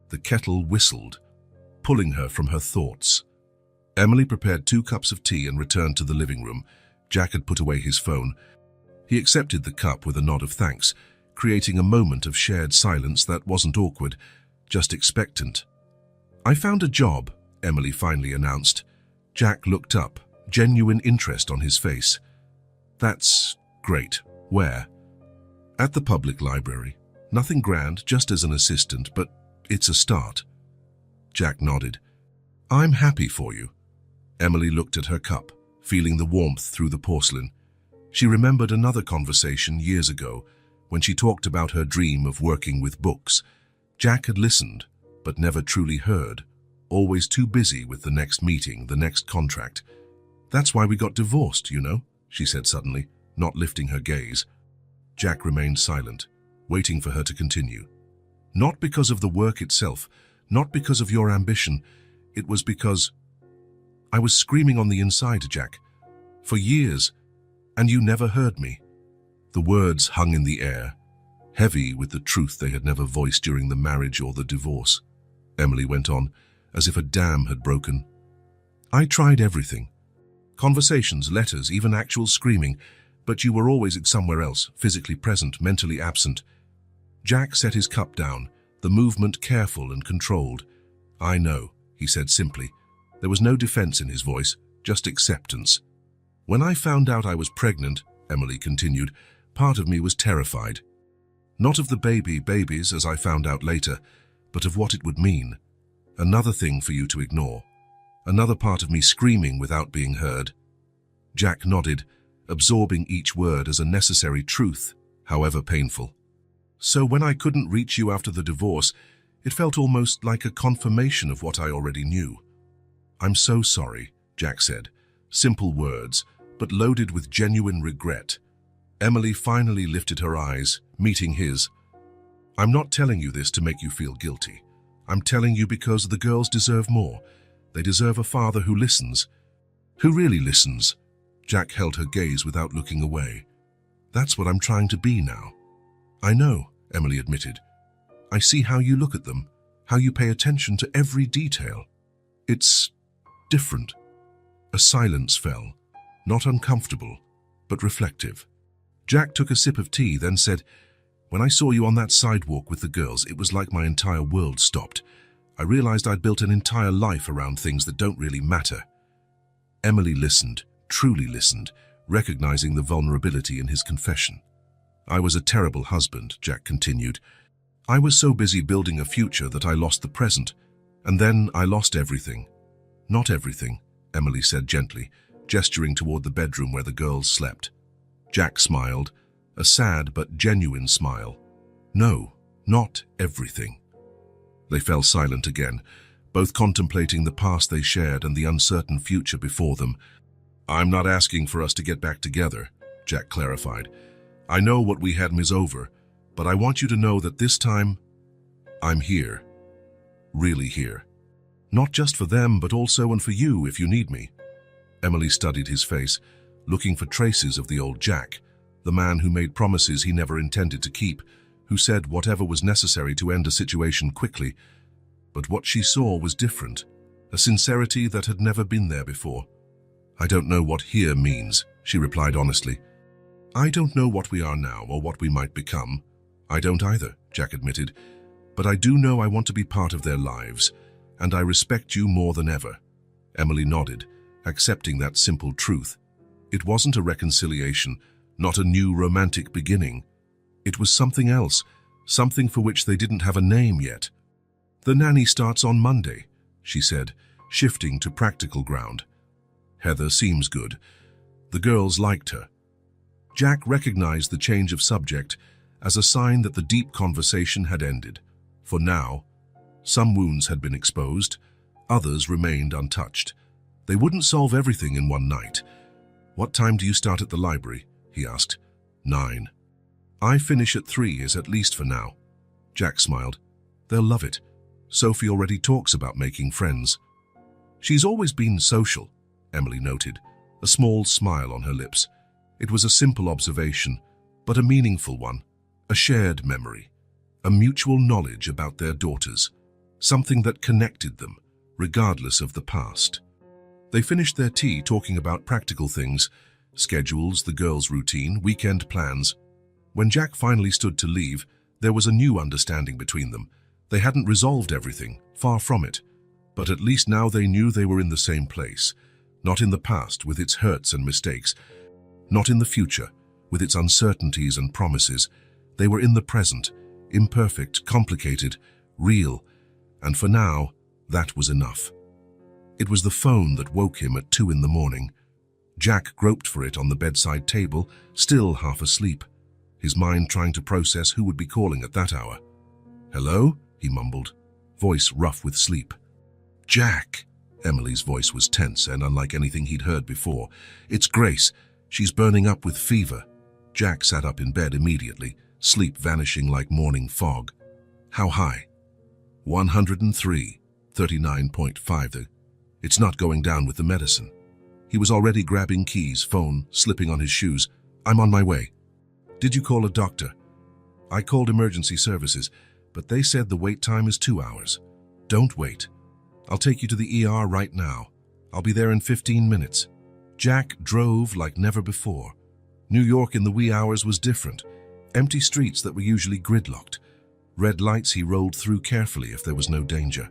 The kettle whistled, pulling her from her thoughts. Emily prepared 2 cups of tea and returned to the living room. Jack had put away his phone. He accepted the cup with a nod of thanks, creating a moment of shared silence that wasn't awkward, just expectant. "I found a job," Emily finally announced. Jack looked up, genuine interest on his face. "That's great. Where?" "At the public library. Nothing grand, just as an assistant, but it's a start." Jack nodded. "I'm happy for you." Emily looked at her cup, feeling the warmth through the porcelain. She remembered another conversation years ago when she talked about her dream of working with books. Jack had listened, but never truly heard, always too busy with the next meeting, the next contract. "That's why we got divorced, you know," she said suddenly, not lifting her gaze. Jack remained silent, waiting for her to continue. "Not because of the work itself, not because of your ambition. It was because I was screaming on the inside, Jack, for years, and you never heard me." The words hung in the air, heavy with the truth they had never voiced during the marriage or the divorce. Emily went on, as if a dam had broken. "I tried everything. Conversations, letters, even actual screaming, but you were always somewhere else, physically present, mentally absent." Jack set his cup down, the movement careful and controlled. "I know," he said simply. There was no defense in his voice, just acceptance. "When I found out I was pregnant," Emily continued, "part of me was terrified. Not of the babies, as I found out later, but of what it would mean. Another thing for you to ignore. Another part of me screaming without being heard." Jack nodded, absorbing each word as a necessary truth, however painful. "So when I couldn't reach you after the divorce, it felt almost like a confirmation of what I already knew." "I'm so sorry," Jack said. Simple words, but loaded with genuine regret. Emily finally lifted her eyes, meeting his. "I'm not telling you this to make you feel guilty. I'm telling you because the girls deserve more. They deserve a father who listens. Who really listens." Jack held her gaze without looking away. "That's what I'm trying to be now." "I know," Emily admitted. "I see how you look at them, how you pay attention to every detail. It's different." A silence fell, not uncomfortable, but reflective. Jack took a sip of tea, then said, "When I saw you on that sidewalk with the girls, it was like my entire world stopped. I realized I'd built an entire life around things that don't really matter." Emily listened, truly listened, recognizing the vulnerability in his confession. "I was a terrible husband," Jack continued. "I was so busy building a future that I lost the present, and then I lost everything." "Not everything," Emily said gently, gesturing toward the bedroom where the girls slept. Jack smiled, a sad but genuine smile. "No, not everything." They fell silent again, both contemplating the past they shared and the uncertain future before them. "I'm not asking for us to get back together," Jack clarified. "I know what we had is over, but I want you to know that this time, I'm here. Really here. Not just for them, but also and for you if you need me." Emily studied his face, looking for traces of the old Jack, the man who made promises he never intended to keep, who said whatever was necessary to end a situation quickly. But what she saw was different, a sincerity that had never been there before. "I don't know what here means," she replied honestly. "I don't know what we are now or what we might become." "I don't either," Jack admitted. "But I do know I want to be part of their lives, and I respect you more than ever." Emily nodded, accepting that simple truth. It wasn't a reconciliation, not a new romantic beginning. It was something else, something for which they didn't have a name yet. "The nanny starts on Monday," she said, shifting to practical ground. "Heather seems good. The girls liked her." Jack recognized the change of subject as a sign that the deep conversation had ended. For now, some wounds had been exposed, others remained untouched. They wouldn't solve everything in one night. "What time do you start at the library?" he asked. 9. "I finish at 3 is at least for now." Jack smiled. "They'll love it. Sophie already talks about making friends." "She's always been social," Emily noted, a small smile on her lips. It was a simple observation, but a meaningful one. A shared memory, a mutual knowledge about their daughters, something that connected them, regardless of the past. They finished their tea talking about practical things, schedules, the girls' routine, weekend plans. When Jack finally stood to leave, there was a new understanding between them. They hadn't resolved everything, far from it. But at least now they knew they were in the same place. Not in the past, with its hurts and mistakes. Not in the future, with its uncertainties and promises. They were in the present, imperfect, complicated, real. And for now, that was enough. It was the phone that woke him at 2 in the morning. Jack groped for it on the bedside table, still half asleep, his mind trying to process who would be calling at that hour. "Hello?" he mumbled, voice rough with sleep. "Jack!" Emily's voice was tense and unlike anything he'd heard before. "It's Grace. She's burning up with fever." Jack sat up in bed immediately, sleep vanishing like morning fog. "How high?" 103, 39.5. It's not going down with the medicine." He was already grabbing keys, phone, slipping on his shoes. "I'm on my way." "Did you call a doctor?" "I called emergency services, but they said the wait time is 2 hours. Don't wait. I'll take you to the ER right now. I'll be there in 15 minutes. Jack drove like never before. New York in the wee hours was different. Empty streets that were usually gridlocked. Red lights he rolled through carefully if there was no danger.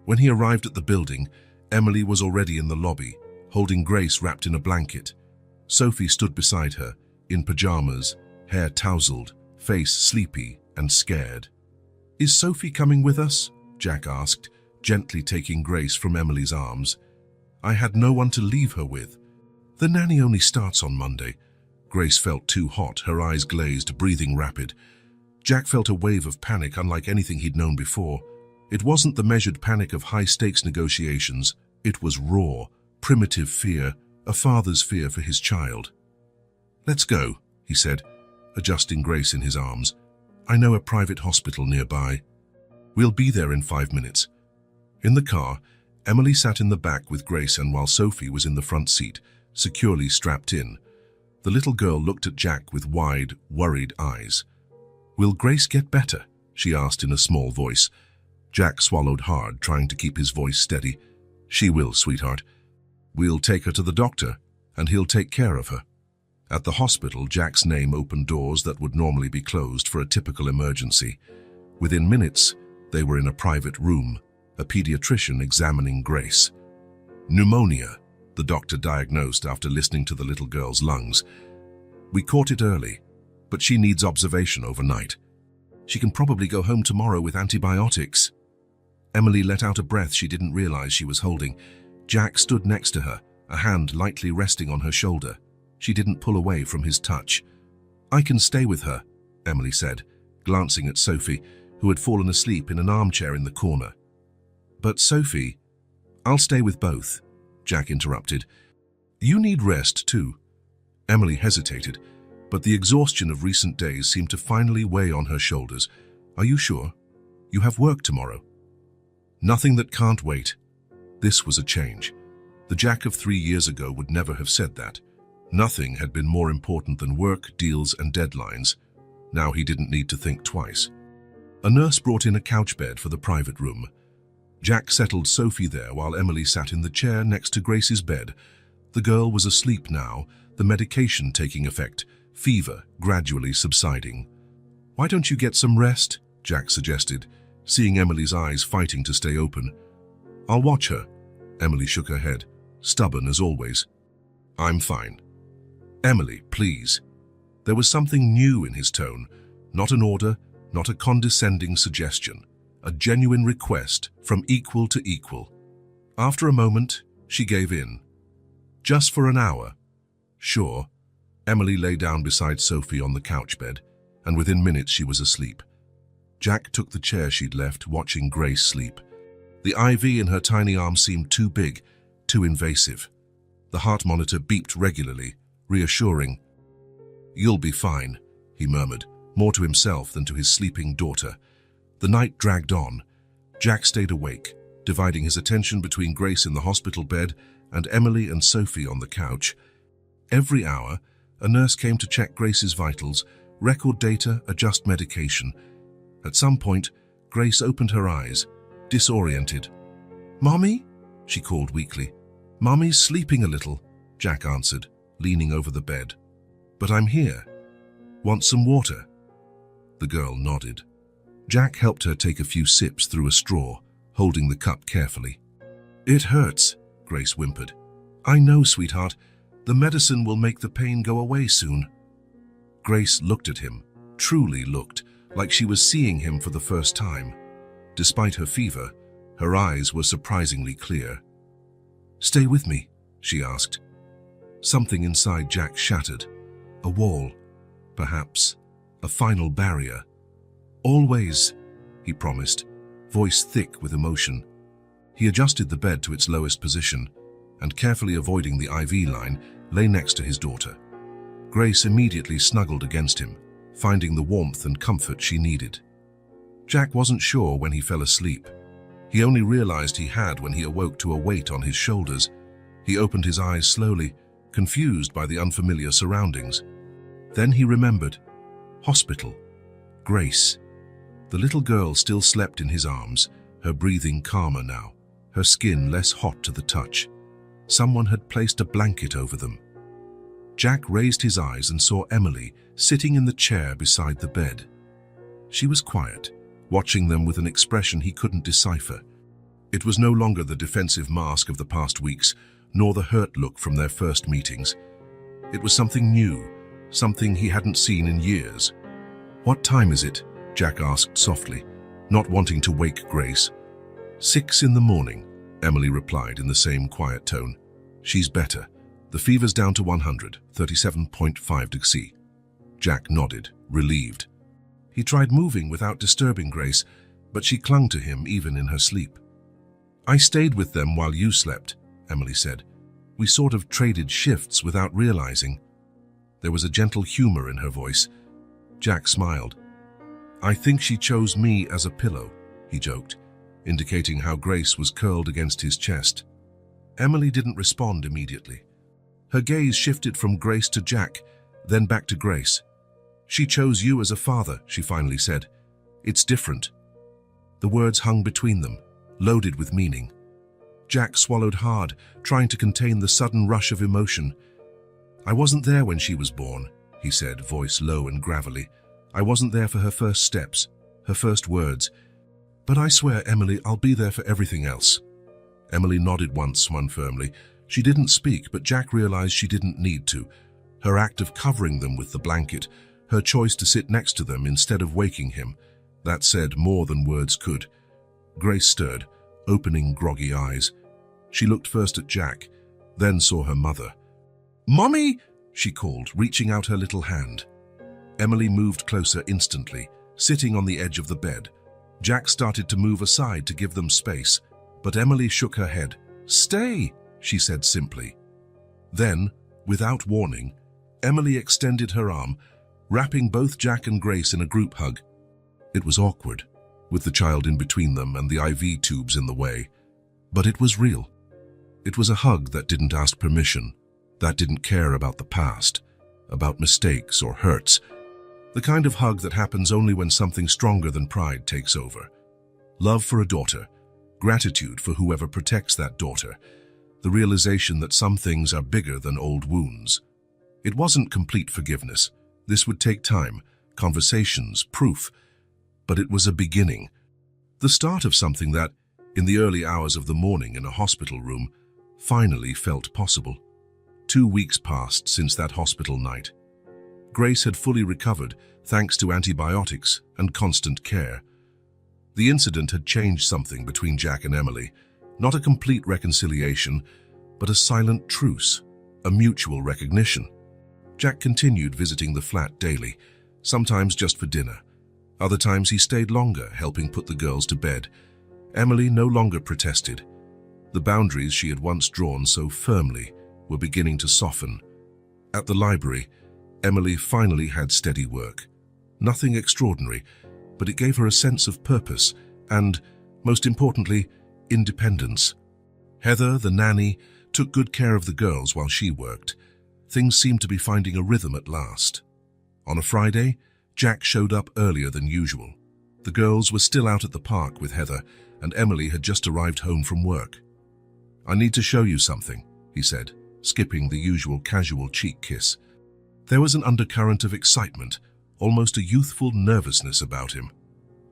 When he arrived at the building, Emily was already in the lobby, holding Grace wrapped in a blanket. Sophie stood beside her, in pajamas, hair tousled, face sleepy and scared. "Is Sophie coming with us?" Jack asked, gently taking Grace from Emily's arms. "I had no one to leave her with." "The nanny only starts on Monday." Grace felt too hot, her eyes glazed, breathing rapid. Jack felt a wave of panic unlike anything he'd known before. It wasn't the measured panic of high-stakes negotiations. It was raw, primitive fear, a father's fear for his child. "Let's go," he said, adjusting Grace in his arms. "I know a private hospital nearby. We'll be there in 5 minutes." In the car, Emily sat in the back with Grace, and while Sophie was in the front seat, securely strapped in. The little girl looked at Jack with wide, worried eyes. "Will Grace get better?" she asked in a small voice. Jack swallowed hard, trying to keep his voice steady. "She will, sweetheart. We'll take her to the doctor, and he'll take care of her." At the hospital, Jack's name opened doors that would normally be closed for a typical emergency. Within minutes, they were in a private room, a pediatrician examining Grace. "Pneumonia," the doctor diagnosed after listening to the little girl's lungs. "We caught it early, but she needs observation overnight. She can probably go home tomorrow with antibiotics." Emily let out a breath she didn't realize she was holding. Jack stood next to her, a hand lightly resting on her shoulder. She didn't pull away from his touch. "I can stay with her," Emily said, glancing at Sophie, who had fallen asleep in an armchair in the corner. "But Sophie—" "I'll stay with both," Jack interrupted. "You need rest too." Emily hesitated, but the exhaustion of recent days seemed to finally weigh on her shoulders. "Are you sure? You have work tomorrow." "Nothing that can't wait." This was a change. The Jack of 3 years ago would never have said that. Nothing had been more important than work, deals, and deadlines. Now he didn't need to think twice. A nurse brought in a couch bed for the private room. Jack settled Sophie there while Emily sat in the chair next to Grace's bed. The girl was asleep now, the medication taking effect, fever gradually subsiding. "Why don't you get some rest?" Jack suggested, seeing Emily's eyes fighting to stay open. "I'll watch her." Emily shook her head, stubborn as always. "I'm fine." "Emily, please." There was something new in his tone, not an order, not a condescending suggestion, a genuine request from equal to equal. After a moment, she gave in. "Just for an hour." "Sure." Emily lay down beside Sophie on the couch bed, and within minutes she was asleep. Jack took the chair she'd left, watching Grace sleep. The IV in her tiny arm seemed too big, too invasive. The heart monitor beeped regularly, reassuring. "You'll be fine," he murmured, more to himself than to his sleeping daughter. The night dragged on. Jack stayed awake, dividing his attention between Grace in the hospital bed and Emily and Sophie on the couch. Every hour, a nurse came to check Grace's vitals, Record data, adjust medication. At some point, Grace opened her eyes, disoriented. "Mommy?" she called weakly. "Mommy's sleeping a little," Jack answered, leaning over the bed. "But I'm here. Want some water?" The girl nodded. Jack helped her take a few sips through a straw, holding the cup carefully. "It hurts," Grace whimpered. "I know, sweetheart. The medicine will make the pain go away soon." Grace looked at him, truly looked, like she was seeing him for the first time. Despite her fever, her eyes were surprisingly clear. "Stay with me," she asked. Something inside Jack shattered. A wall, perhaps, a final barrier. "Always," he promised, voice thick with emotion. He adjusted the bed to its lowest position and, carefully avoiding the IV line, lay next to his daughter. Grace immediately snuggled against him, finding the warmth and comfort she needed. Jack wasn't sure when he fell asleep. He only realized he had when he awoke to a weight on his shoulders. He opened his eyes slowly, confused by the unfamiliar surroundings. Then he remembered. Hospital. Grace. The little girl still slept in his arms, her breathing calmer now, her skin less hot to the touch. Someone had placed a blanket over them. Jack raised his eyes and saw Emily sitting in the chair beside the bed. She was quiet, watching them with an expression he couldn't decipher. It was no longer the defensive mask of the past weeks, nor the hurt look from their first meetings. It was something new, something he hadn't seen in years. "What time is it?" Jack asked softly, not wanting to wake Grace. 6 in the morning, Emily replied in the same quiet tone. "She's better. The fever's down to 100, 37.5 degrees. Jack nodded, relieved. He tried moving without disturbing Grace, but she clung to him even in her sleep. "I stayed with them while you slept," Emily said. "We sort of traded shifts without realizing." There was a gentle humor in her voice. Jack smiled. "I think she chose me as a pillow," he joked, indicating how Grace was curled against his chest. Emily didn't respond immediately. Her gaze shifted from Grace to Jack, then back to Grace. "She chose you as a father," she finally said. "It's different." The words hung between them, loaded with meaning. Jack swallowed hard, trying to contain the sudden rush of emotion. "I wasn't there when she was born," he said, voice low and gravelly. "I wasn't there for her first steps, her first words. But I swear, Emily, I'll be there for everything else." Emily nodded once, one firmly. She didn't speak, but Jack realized she didn't need to. Her act of covering them with the blanket, her choice to sit next to them instead of waking him, that said more than words could. Grace stirred, opening groggy eyes. She looked first at Jack, then saw her mother. "Mommy!" she called, reaching out her little hand. Emily moved closer instantly, sitting on the edge of the bed. Jack started to move aside to give them space, but Emily shook her head. "Stay!" she said simply. Then, without warning, Emily extended her arm, wrapping both Jack and Grace in a group hug. It was awkward, with the child in between them and the IV tubes in the way. But it was real. It was a hug that didn't ask permission, that didn't care about the past, about mistakes or hurts. The kind of hug that happens only when something stronger than pride takes over. Love for a daughter, gratitude for whoever protects that daughter, the realization that some things are bigger than old wounds. It wasn't complete forgiveness. This would take time, conversations, proof. But it was a beginning. The start of something that, in the early hours of the morning in a hospital room, finally felt possible. 2 weeks passed since that hospital night. Grace had fully recovered thanks to antibiotics and constant care. The incident had changed something between Jack and Emily. Not a complete reconciliation, but a silent truce, a mutual recognition. Jack continued visiting the flat daily, sometimes just for dinner. Other times he stayed longer, helping put the girls to bed. Emily no longer protested. The boundaries she had once drawn so firmly were beginning to soften. At the library, Emily finally had steady work. Nothing extraordinary, but it gave her a sense of purpose and, most importantly, independence. Heather, the nanny, took good care of the girls while she worked. Things seemed to be finding a rhythm at last. On a Friday, Jack showed up earlier than usual. The girls were still out at the park with Heather, and Emily had just arrived home from work. "I need to show you something," he said, skipping the usual casual cheek kiss. There was an undercurrent of excitement, almost a youthful nervousness about him.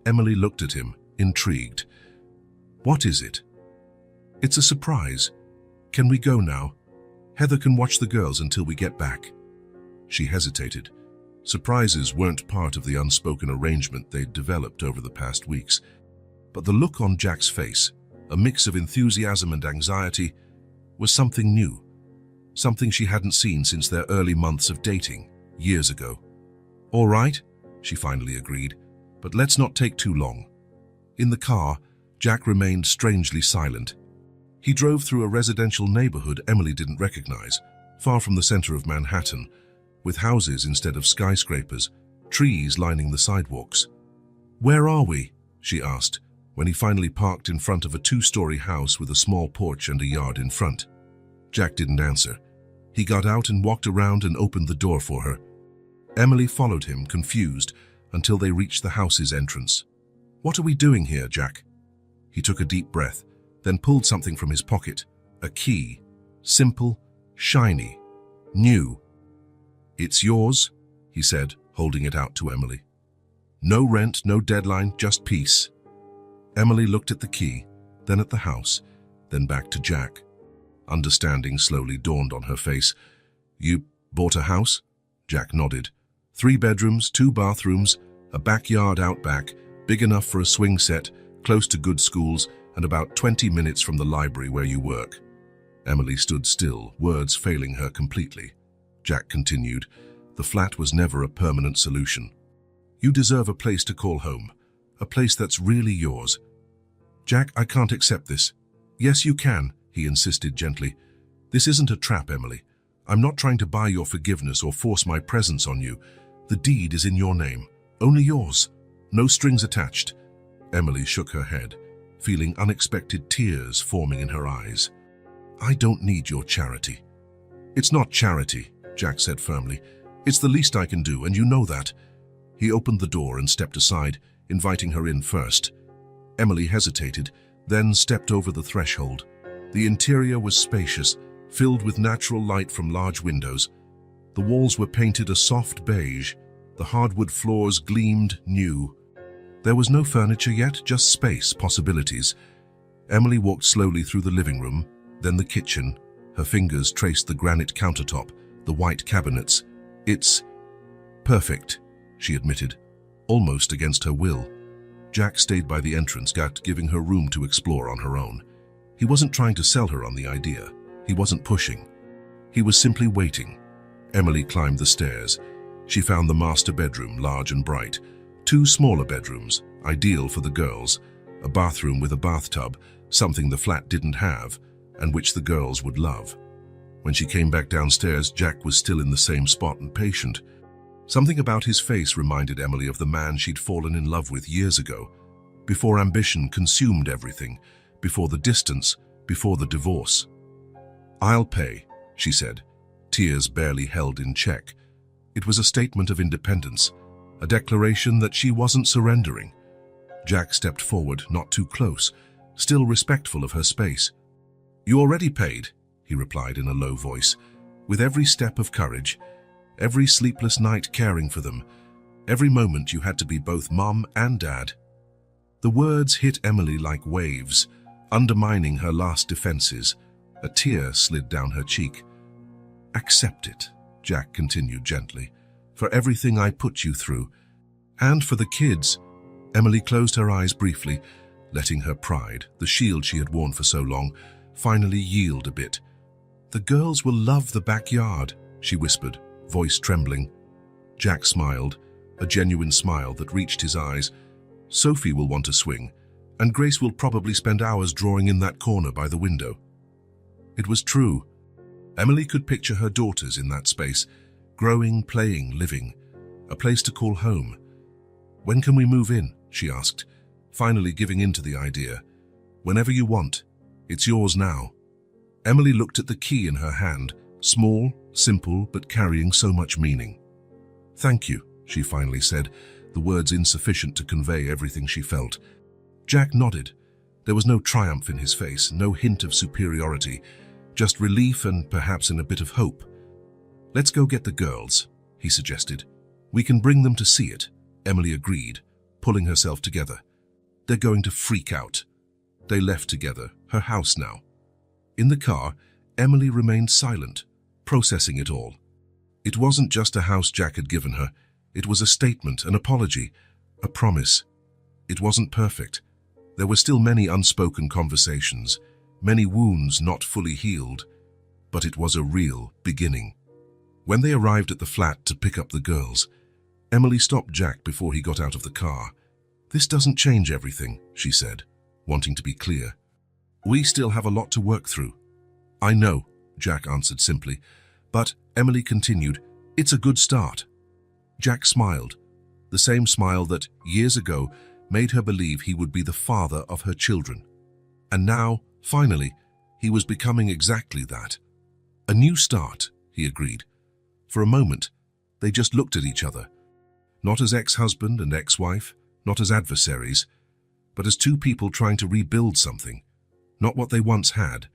Emily looked at him, intrigued. "What is it?" "It's a surprise. Can we go now? Heather can watch the girls until we get back." She hesitated. Surprises weren't part of the unspoken arrangement they'd developed over the past weeks. But the look on Jack's face, a mix of enthusiasm and anxiety, was something new. Something she hadn't seen since their early months of dating, years ago. "All right," she finally agreed, "but let's not take too long." In the car, Jack remained strangely silent. He drove through a residential neighborhood Emily didn't recognize, far from the center of Manhattan, with houses instead of skyscrapers, trees lining the sidewalks. "Where are we?" she asked, when he finally parked in front of a two-story house with a small porch and a yard in front. Jack didn't answer. He got out and walked around and opened the door for her. Emily followed him, confused, until they reached the house's entrance. "What are we doing here, Jack?" He took a deep breath, then pulled something from his pocket. A key. Simple, shiny, new. "It's yours," he said, holding it out to Emily. "No rent, no deadline, just peace." Emily looked at the key, then at the house, then back to Jack. Understanding slowly dawned on her face. "You bought a house?" Jack nodded. 3 bedrooms, 2 bathrooms, a backyard out back, big enough for a swing set, close to good schools, and about 20 minutes from the library where you work. Emily stood still, words failing her completely. Jack continued, "The flat was never a permanent solution. You deserve a place to call home, a place that's really yours." "Jack, I can't accept this." "Yes, you can," he insisted gently. "This isn't a trap, Emily. I'm not trying to buy your forgiveness or force my presence on you. The deed is in your name, only yours. No strings attached." Emily shook her head, feeling unexpected tears forming in her eyes. "I don't need your charity." "It's not charity," Jack said firmly. "It's the least I can do, and you know that." He opened the door and stepped aside, inviting her in first. Emily hesitated, then stepped over the threshold. The interior was spacious, filled with natural light from large windows. The walls were painted a soft beige. The hardwood floors gleamed new. There was no furniture yet, just space, possibilities. Emily walked slowly through the living room, then the kitchen. Her fingers traced the granite countertop, the white cabinets. "It's perfect," she admitted, almost against her will. Jack stayed by the entrance gate, giving her room to explore on her own. He wasn't trying to sell her on the idea. He wasn't pushing. He was simply waiting. Emily climbed the stairs. She found the master bedroom, large and bright. 2 smaller bedrooms, ideal for the girls. A bathroom with a bathtub, something the flat didn't have, and which the girls would love. When she came back downstairs, Jack was still in the same spot and patient. Something about his face reminded Emily of the man she'd fallen in love with years ago, before ambition consumed everything, before the distance, before the divorce. "I'll pay," she said, tears barely held in check. It was a statement of independence, a declaration that she wasn't surrendering. Jack stepped forward, not too close, still respectful of her space. "You already paid," he replied in a low voice. "With every step of courage, every sleepless night caring for them, every moment you had to be both mom and dad." The words hit Emily like waves, undermining her last defenses. A tear slid down her cheek. "Accept it," Jack continued gently, "for everything I put you through. And for the kids." Emily closed her eyes briefly, letting her pride, the shield she had worn for so long, finally yield a bit. "The girls will love the backyard," she whispered, voice trembling. Jack smiled, a genuine smile that reached his eyes. "Sophie will want to swing, and Grace will probably spend hours drawing in that corner by the window." It was true. Emily could picture her daughters in that space, growing, playing, living, a place to call home. "When can we move in?" she asked, finally giving in to the idea. "Whenever you want. It's yours now." Emily looked at the key in her hand, small, simple, but carrying so much meaning. "Thank you," she finally said, the words insufficient to convey everything she felt. Jack nodded. There was no triumph in his face, no hint of superiority, just relief and perhaps a bit of hope. "Let's go get the girls," he suggested. "We can bring them to see it," Emily agreed, pulling herself together. "They're going to freak out." They left together, her house now. In the car, Emily remained silent, processing it all. It wasn't just a house Jack had given her. It was a statement, an apology, a promise. It wasn't perfect. There were still many unspoken conversations, many wounds not fully healed, but it was a real beginning. When they arrived at the flat to pick up the girls, Emily stopped Jack before he got out of the car. "This doesn't change everything," she said, wanting to be clear. "We still have a lot to work through." "I know," Jack answered simply, but Emily continued, "It's a good start." Jack smiled, the same smile that, years ago, made her believe he would be the father of her children. And now, finally, he was becoming exactly that. "A new start," he agreed. For a moment, they just looked at each other, not as ex-husband and ex-wife, not as adversaries, but as two people trying to rebuild something, not what they once had,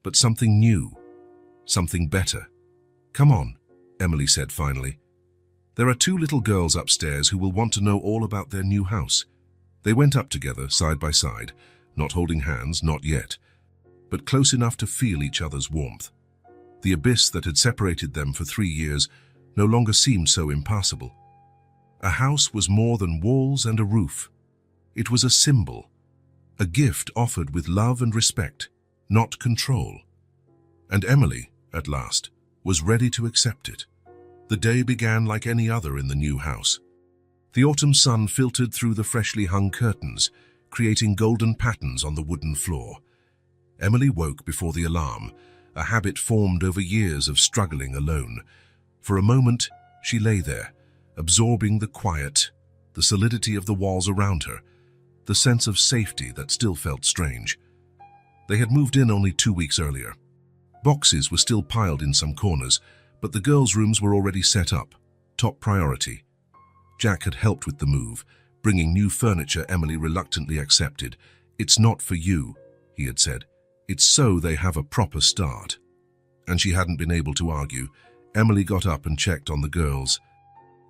but something new, something better. "Come on," Emily said finally. "There are two little girls upstairs who will want to know all about their new house." They went up together, side by side, not holding hands, not yet, but close enough to feel each other's warmth. The abyss that had separated them for 3 years no longer seemed so impassable. A house was more than walls and a roof. It was a symbol, a gift offered with love and respect, not control. And Emily, at last, was ready to accept it. The day began like any other in the new house. The autumn sun filtered through the freshly hung curtains, creating golden patterns on the wooden floor. Emily woke before the alarm, a habit formed over years of struggling alone. For a moment, she lay there, absorbing the quiet, the solidity of the walls around her, the sense of safety that still felt strange. They had moved in only 2 weeks earlier. Boxes were still piled in some corners, but the girls' rooms were already set up, top priority. Jack had helped with the move, bringing new furniture Emily reluctantly accepted. "It's not for you," he had said. "It's so they have a proper start." And she hadn't been able to argue. Emily got up and checked on the girls.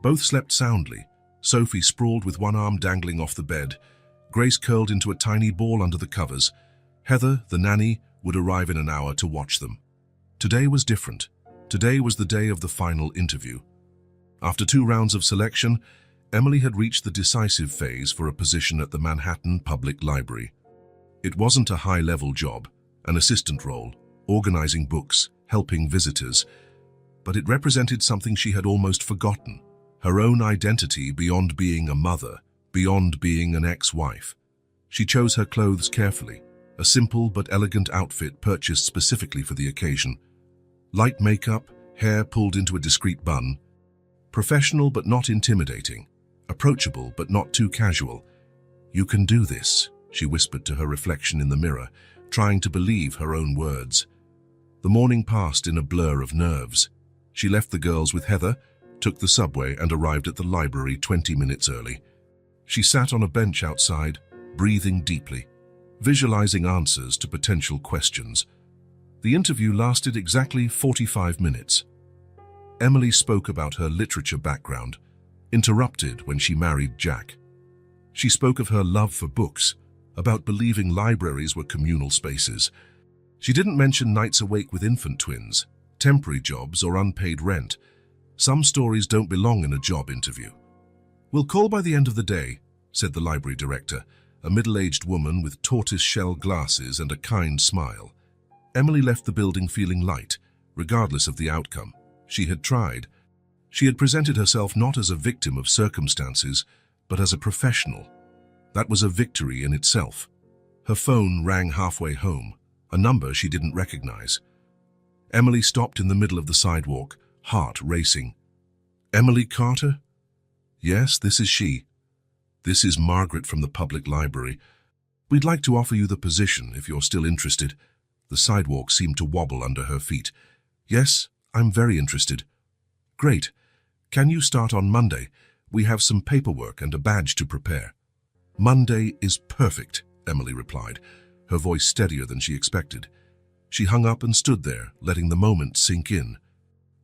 Both slept soundly. Sophie sprawled with one arm dangling off the bed. Grace curled into a tiny ball under the covers. Heather, the nanny, would arrive in an hour to watch them. Today was different. Today was the day of the final interview. After 2 rounds of selection, Emily had reached the decisive phase for a position at the Manhattan Public Library. It wasn't a high-level job, an assistant role, organizing books, helping visitors, but it represented something she had almost forgotten, her own identity beyond being a mother, beyond being an ex-wife. She chose her clothes carefully, a simple but elegant outfit purchased specifically for the occasion. Light makeup, hair pulled into a discreet bun. Professional but not intimidating. Approachable but not too casual. "You can do this," she whispered to her reflection in the mirror, trying to believe her own words. The morning passed in a blur of nerves. She left the girls with Heather, took the subway and arrived at the library 20 minutes early. She sat on a bench outside, breathing deeply, visualizing answers to potential questions. The interview lasted exactly 45 minutes. Emily spoke about her literature background, interrupted when she married Jack. She spoke of her love for books, about believing libraries were communal spaces. She didn't mention nights awake with infant twins, temporary jobs or unpaid rent. Some stories don't belong in a job interview. "We'll call by the end of the day," said the library director, a middle-aged woman with tortoise-shell glasses and a kind smile. Emily left the building feeling light, regardless of the outcome. She had tried. She had presented herself not as a victim of circumstances, but as a professional. That was a victory in itself. Her phone rang halfway home, a number she didn't recognize. Emily stopped in the middle of the sidewalk, heart racing. "Emily Carter?" "Yes, this is she. This is Margaret from the public library. We'd like to offer you the position if you're still interested." The sidewalk seemed to wobble under her feet. "Yes, I'm very interested." "Great. Can you start on Monday? We have some paperwork and a badge to prepare. Monday is perfect, Emily replied, her voice steadier than she expected. She hung up and stood there, letting the moment sink in.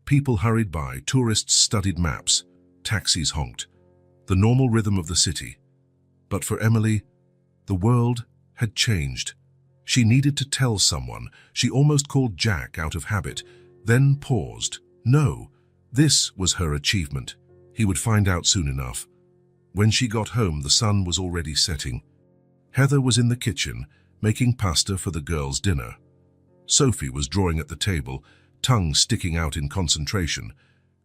People hurried by, tourists studied maps, taxis honked. The normal rhythm of the city. But for Emily, the world had changed. She needed to tell someone. She almost called Jack out of habit, then paused. No, this was her achievement. He would find out soon enough. When she got home, the sun was already setting. Heather was in the kitchen, making pasta for the girls' dinner. Sophie was drawing at the table, tongue sticking out in concentration.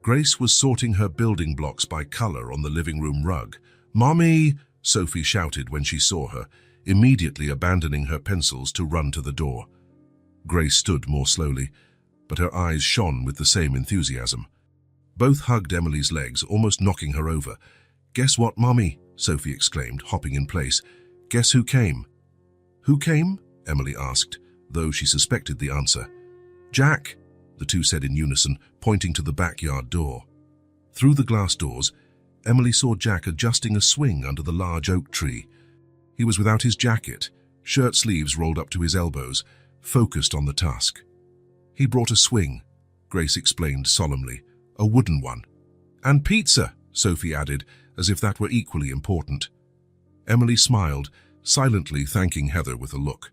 Grace was sorting her building blocks by color on the living room rug. "Mommy!" Sophie shouted when she saw her, immediately abandoning her pencils to run to the door. Grace stood more slowly, but her eyes shone with the same enthusiasm. Both hugged Emily's legs, almost knocking her over. "Guess what, Mommy?" Sophie exclaimed, hopping in place. "Guess who came?" "Who came?" Emily asked, though she suspected the answer. "Jack," the two said in unison, pointing to the backyard door. Through the glass doors, Emily saw Jack adjusting a swing under the large oak tree. He was without his jacket, shirt sleeves rolled up to his elbows, focused on the task. "He brought a swing," Grace explained solemnly, "a wooden one. And pizza," Sophie added, as if that were equally important. Emily smiled, silently thanking Heather with a look.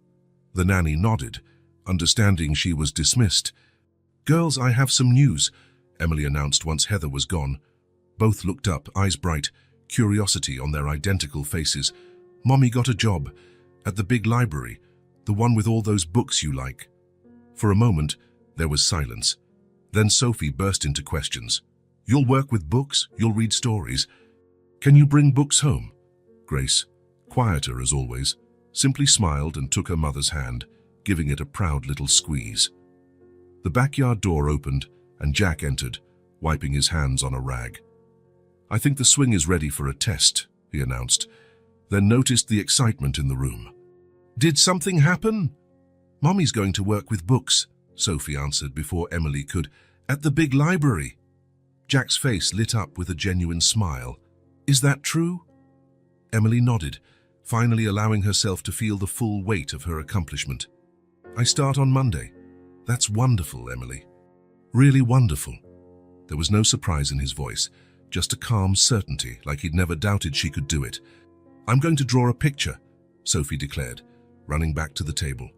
The nanny nodded, understanding she was dismissed. "Girls, I have some news," Emily announced once Heather was gone. Both looked up, eyes bright, curiosity on their identical faces. "Mommy got a job at the big library, the one with all those books you like." For a moment, there was silence. Then Sophie burst into questions. "You'll work with books? You'll read stories? Can you bring books home?" Grace, quieter as always, simply smiled and took her mother's hand, giving it a proud little squeeze. The backyard door opened and Jack entered, wiping his hands on a rag. "I think the swing is ready for a test," he announced, then noticed the excitement in the room. "Did something happen?" "Mommy's going to work with books," Sophie answered before Emily could. "At the big library." Jack's face lit up with a genuine smile. "Is that true?" Emily nodded, finally allowing herself to feel the full weight of her accomplishment. "I start on Monday." "That's wonderful, Emily. Really wonderful." There was no surprise in his voice, just a calm certainty, like he'd never doubted she could do it. "I'm going to draw a picture," Sophie declared, running back to the table.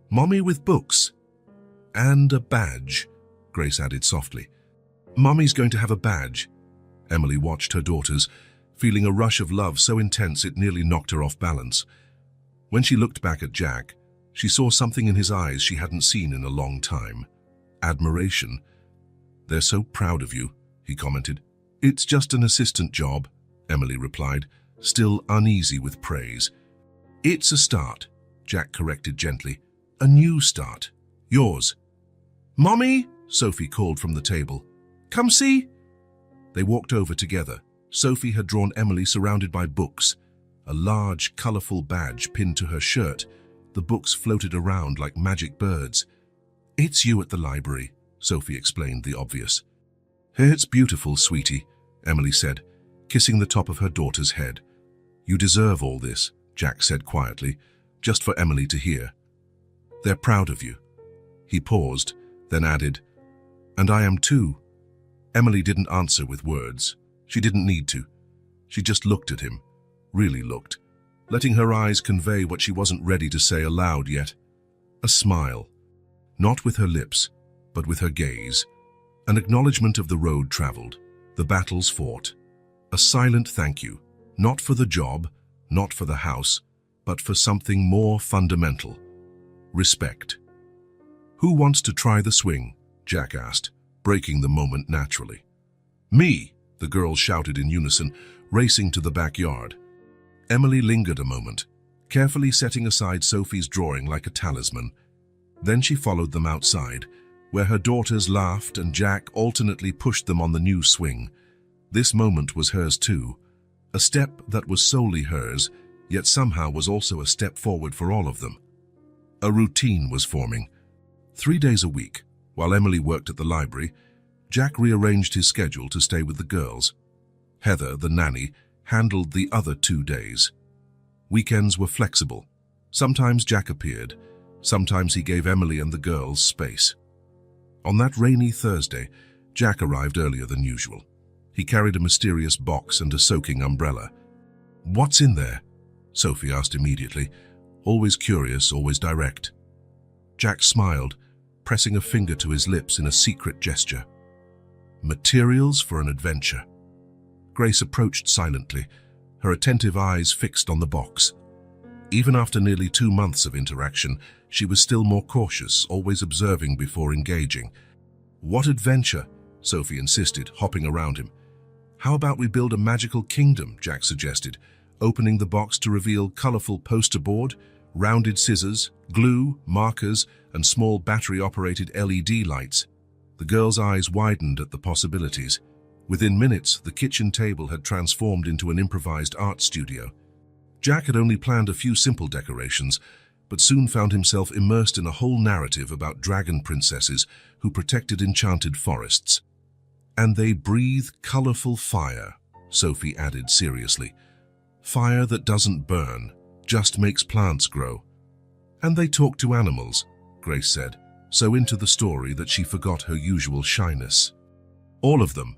"Mommy with books." "And a badge," Grace added softly. "Mommy's going to have a badge." Emily watched her daughters, feeling a rush of love so intense it nearly knocked her off balance. When she looked back at Jack, she saw something in his eyes she hadn't seen in a long time. Admiration. "They're so proud of you," he commented. "It's just an assistant job," Emily replied, still uneasy with praise. "It's a start," Jack corrected gently. "A new start. Yours." "Mommy," Sophie called from the table. "Come see." They walked over together. Sophie had drawn Emily surrounded by books, a large, colorful badge pinned to her shirt. The books floated around like magic birds. "It's you at the library," Sophie explained the obvious. "It's beautiful, sweetie," Emily said, kissing the top of her daughter's head. "You deserve all this," Jack said quietly, just for Emily to hear. "They're proud of you." He paused, then added, "And I am too." Emily didn't answer with words. She didn't need to. She just looked at him, really looked, letting her eyes convey what she wasn't ready to say aloud yet. A smile, not with her lips, but with her gaze. An acknowledgement of the road traveled, the battles fought. A silent thank you, not for the job, not for the house, but for something more fundamental. Respect. "Who wants to try the swing?" Jack asked, breaking the moment naturally. "Me!" the girls shouted in unison, racing to the backyard. Emily lingered a moment, carefully setting aside Sophie's drawing like a talisman. Then she followed them outside, where her daughters laughed and Jack alternately pushed them on the new swing. This moment was hers too, a step that was solely hers, yet somehow was also a step forward for all of them. A routine was forming. 3 days a week, while Emily worked at the library, Jack rearranged his schedule to stay with the girls. Heather, the nanny, handled the other 2 days. Weekends were flexible. Sometimes Jack appeared, sometimes he gave Emily and the girls space. On that rainy Thursday, Jack arrived earlier than usual. He carried a mysterious box and a soaking umbrella. "What's in there?" Sophie asked immediately, always curious, always direct. Jack smiled, pressing a finger to his lips in a secret gesture. "Materials for an adventure." Grace approached silently, her attentive eyes fixed on the box. Even after nearly 2 months of interaction, she was still more cautious, always observing before engaging. "What adventure?" Sophie insisted, hopping around him. "How about we build a magical kingdom?" Jack suggested, opening the box to reveal colorful poster board, rounded scissors, glue, markers, and small battery-operated LED lights. The girl's eyes widened at the possibilities. Within minutes, the kitchen table had transformed into an improvised art studio. Jack had only planned a few simple decorations, but soon found himself immersed in a whole narrative about dragon princesses who protected enchanted forests. "And they breathe colorful fire," Sophie added seriously. "Fire that doesn't burn, just makes plants grow." "And they talk to animals," Grace said, so into the story that she forgot her usual shyness. "All of them."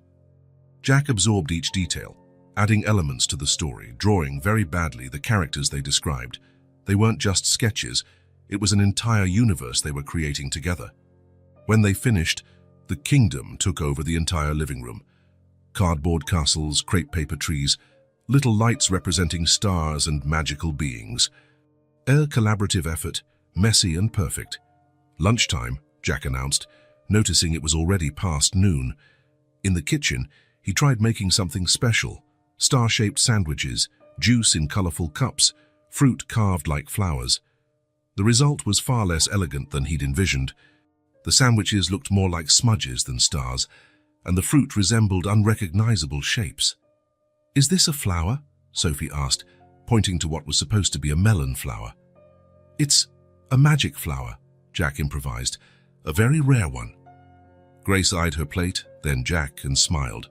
Jack absorbed each detail, adding elements to the story, drawing very badly the characters they described. They weren't just sketches, it was an entire universe they were creating together. When they finished, the kingdom took over the entire living room. Cardboard castles, crepe paper trees, little lights representing stars and magical beings. A collaborative effort, messy and perfect. "Lunchtime," Jack announced, noticing it was already past noon. In the kitchen, he tried making something special: star-shaped sandwiches, juice in colorful cups, fruit carved like flowers. The result was far less elegant than he'd envisioned. The sandwiches looked more like smudges than stars, and the fruit resembled unrecognizable shapes. "Is this a flower?" Sophie asked, pointing to what was supposed to be a melon flower. "It's a magic flower," Jack improvised, "a very rare one." Grace eyed her plate, then Jack, and smiled.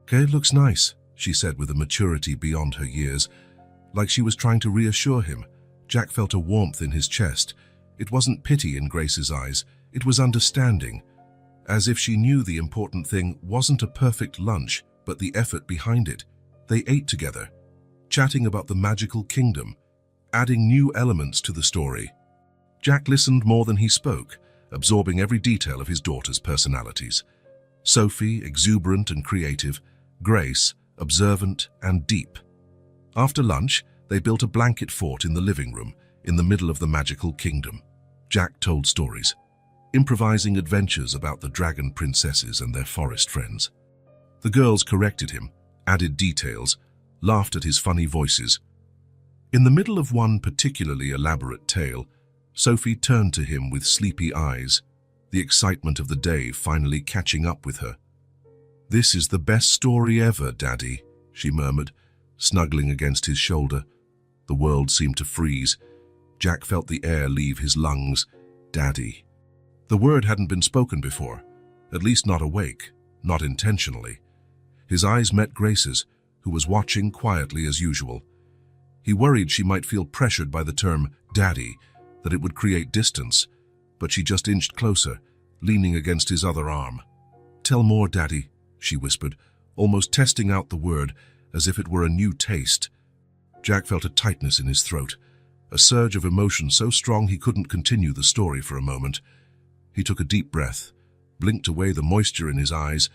"Okay, it looks nice," she said with a maturity beyond her years. Like she was trying to reassure him, Jack felt a warmth in his chest. It wasn't pity in Grace's eyes, it was understanding. As if she knew the important thing wasn't a perfect lunch, but the effort behind it. They ate together, chatting about the magical kingdom, adding new elements to the story. Jack listened more than he spoke, absorbing every detail of his daughter's personalities. Sophie, exuberant and creative; Grace, observant and deep. After lunch, they built a blanket fort in the living room, in the middle of the magical kingdom. Jack told stories, improvising adventures about the dragon princesses and their forest friends. The girls corrected him, added details, laughed at his funny voices. In the middle of one particularly elaborate tale, Sophie turned to him with sleepy eyes, the excitement of the day finally catching up with her. "This is the best story ever, Daddy," she murmured, snuggling against his shoulder. The world seemed to freeze. Jack felt the air leave his lungs. Daddy. The word hadn't been spoken before, at least not awake, not intentionally. His eyes met Grace's, who was watching quietly as usual. He worried she might feel pressured by the term Daddy, that it would create distance, but she just inched closer, leaning against his other arm. "Tell more, Daddy," she whispered, almost testing out the word as if it were a new taste. Jack felt a tightness in his throat, a surge of emotion so strong he couldn't continue the story for a moment. He took a deep breath, blinked away the moisture in his eyes,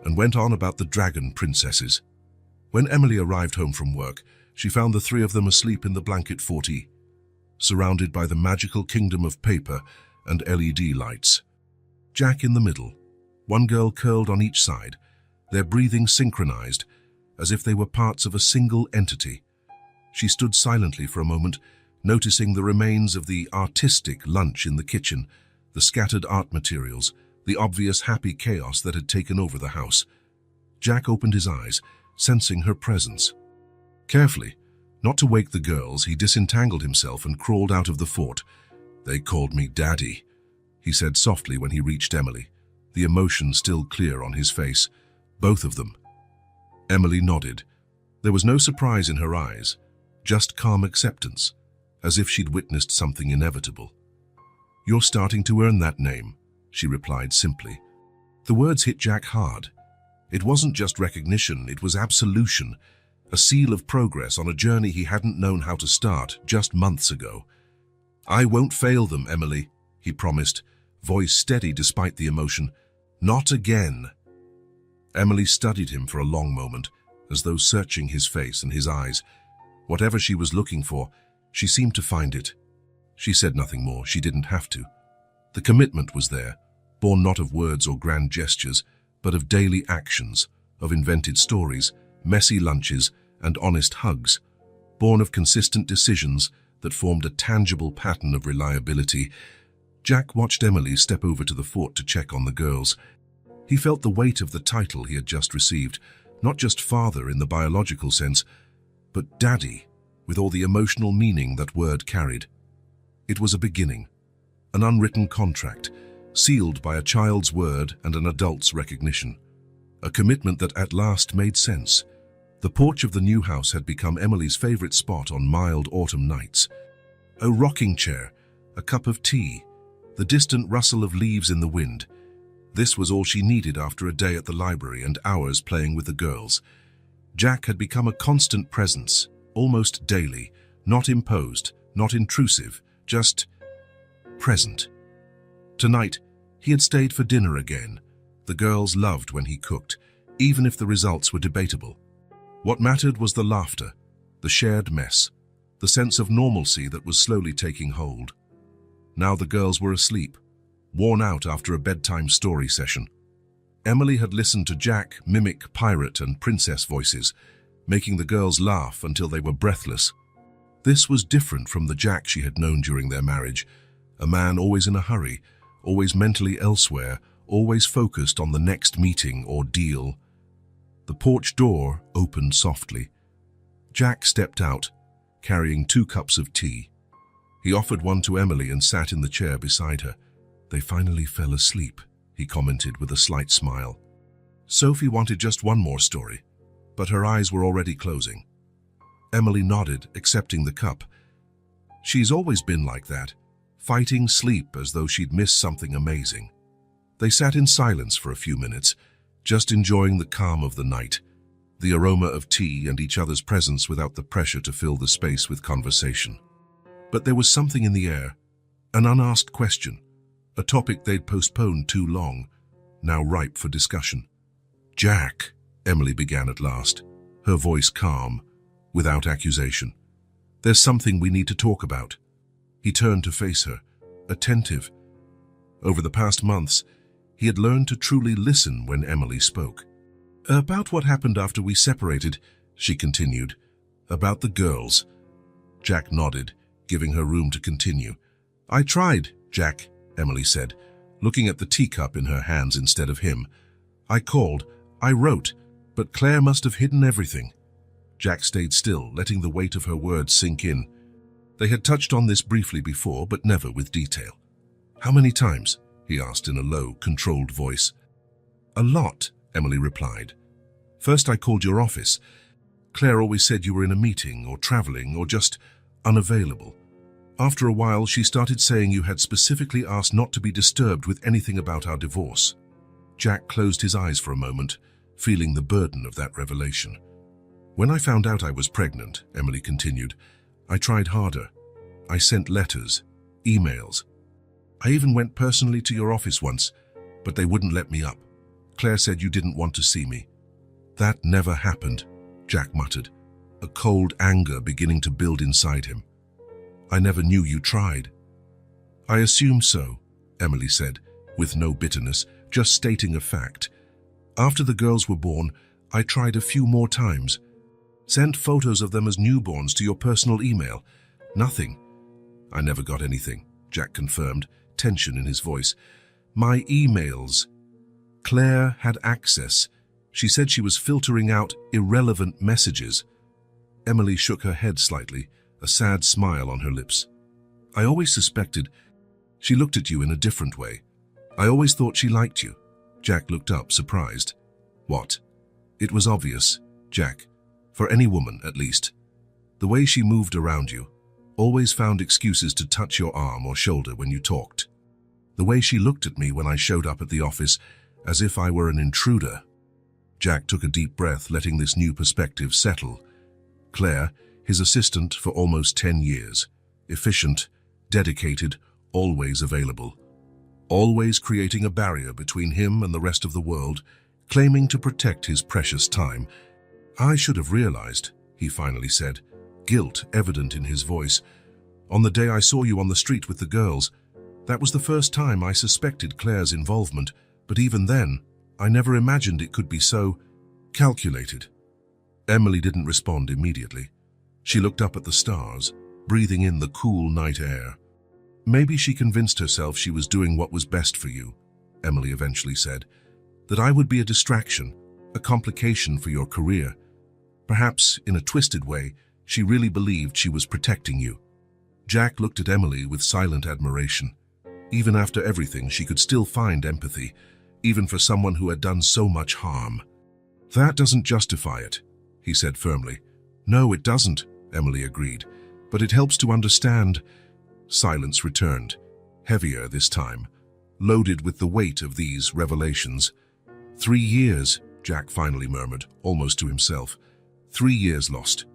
and went on about the dragon princesses. When Emily arrived home from work, she found the three of them asleep in the blanket fort, surrounded by the magical kingdom of paper and LED lights. Jack in the middle, one girl curled on each side, their breathing synchronized, as if they were parts of a single entity. She stood silently for a moment, noticing the remains of the artistic lunch in the kitchen, the scattered art materials, the obvious happy chaos that had taken over the house. Jack opened his eyes, sensing her presence. Carefully, not to wake the girls, he disentangled himself and crawled out of the fort. "They called me Daddy," he said softly when he reached Emily, the emotion still clear on his face. Both of them. Emily nodded. There was no surprise in her eyes, just calm acceptance, as if she'd witnessed something inevitable. "You're starting to earn that name," she replied simply. The words hit Jack hard. It wasn't just recognition, it was absolution, a seal of progress on a journey he hadn't known how to start just months ago. "I won't fail them, Emily," he promised, voice steady despite the emotion. "Not again." Emily studied him for a long moment, as though searching his face and his eyes. Whatever she was looking for, she seemed to find it. She said nothing more, she didn't have to. The commitment was there, born not of words or grand gestures, but of daily actions, of invented stories, messy lunches, and honest hugs, born of consistent decisions that formed a tangible pattern of reliability. Jack watched Emily step over to the fort to check on the girls. He felt the weight of the title he had just received, not just father in the biological sense, but daddy, with all the emotional meaning that word carried. It was a beginning, an unwritten contract, sealed by a child's word and an adult's recognition. A commitment that at last made sense. The porch of the new house had become Emily's favorite spot on mild autumn nights. A rocking chair, a cup of tea, the distant rustle of leaves in the wind. This was all she needed after a day at the library and hours playing with the girls. Jack had become a constant presence, almost daily, not imposed, not intrusive, just present. Tonight, he had stayed for dinner again. The girls loved when he cooked, even if the results were debatable. What mattered was the laughter, the shared mess, the sense of normalcy that was slowly taking hold. Now the girls were asleep, worn out after a bedtime story session. Emily had listened to Jack mimic pirate and princess voices, making the girls laugh until they were breathless. This was different from the Jack she had known during their marriage, a man always in a hurry, always mentally elsewhere, always focused on the next meeting or deal. The porch door opened softly. Jack stepped out, carrying 2 cups of tea. He offered one to Emily and sat in the chair beside her. "They finally fell asleep," he commented with a slight smile. Sophie wanted just one more story, but her eyes were already closing. Emily nodded, accepting the cup. She's always been like that, fighting sleep as though she'd missed something amazing. They sat in silence for a few minutes, just enjoying the calm of the night, the aroma of tea and each other's presence without the pressure to fill the space with conversation. But there was something in the air, an unasked question, a topic they'd postponed too long, now ripe for discussion. "Jack," Emily began at last, her voice calm, without accusation. "There's something we need to talk about." He turned to face her, attentive. Over the past months, he had learned to truly listen when Emily spoke. "About what happened after we separated," she continued. "About the girls." Jack nodded, giving her room to continue. "I tried, Jack," Emily said, looking at the teacup in her hands instead of him. "I called, I wrote, but Claire must have hidden everything." Jack stayed still, letting the weight of her words sink in. They had touched on this briefly before, but never with detail. "How many times?" he asked in a low, controlled voice. "A lot," Emily replied. "First I called your office. Claire always said you were in a meeting or traveling or just unavailable. After a while, she started saying you had specifically asked not to be disturbed with anything about our divorce." Jack closed his eyes for a moment, feeling the burden of that revelation. "When I found out I was pregnant," Emily continued, "I tried harder. I sent letters, emails. I even went personally to your office once, but they wouldn't let me up. Claire said you didn't want to see me." "That never happened," Jack muttered, a cold anger beginning to build inside him. "I never knew you tried." "I assume so," Emily said, with no bitterness, just stating a fact. "After the girls were born, I tried a few more times. Sent photos of them as newborns to your personal email. Nothing." "I never got anything," Jack confirmed, tension in his voice. "My emails. Claire had access. She said she was filtering out irrelevant messages." Emily shook her head slightly, a sad smile on her lips. "I always suspected she looked at you in a different way. I always thought she liked you." Jack looked up, surprised. "What?" "It was obvious. Jack. For any woman, at least. The way she moved around you, always found excuses to touch your arm or shoulder when you talked. The way she looked at me when I showed up at the office, as if I were an intruder. Jack took a deep breath, letting this new perspective settle. Claire, his assistant for almost 10 years. Efficient, dedicated, always available. Always creating a barrier between him and the rest of the world, claiming to protect his precious time. I should have realized, he finally said, guilt evident in his voice. On the day I saw you on the street with the girls, that was the first time I suspected Claire's involvement, but even then, I never imagined it could be so calculated. Emily didn't respond immediately. She looked up at the stars, breathing in the cool night air. Maybe she convinced herself she was doing what was best for you, Emily eventually said, that I would be a distraction, a complication for your career. Perhaps, in a twisted way, she really believed she was protecting you. Jack looked at Emily with silent admiration. Even after everything, she could still find empathy, even for someone who had done so much harm. That doesn't justify it, he said firmly. No, it doesn't, Emily agreed, but it helps to understand. Silence returned, heavier this time, loaded with the weight of these revelations. 3 years, Jack finally murmured, almost to himself. 3 years lost.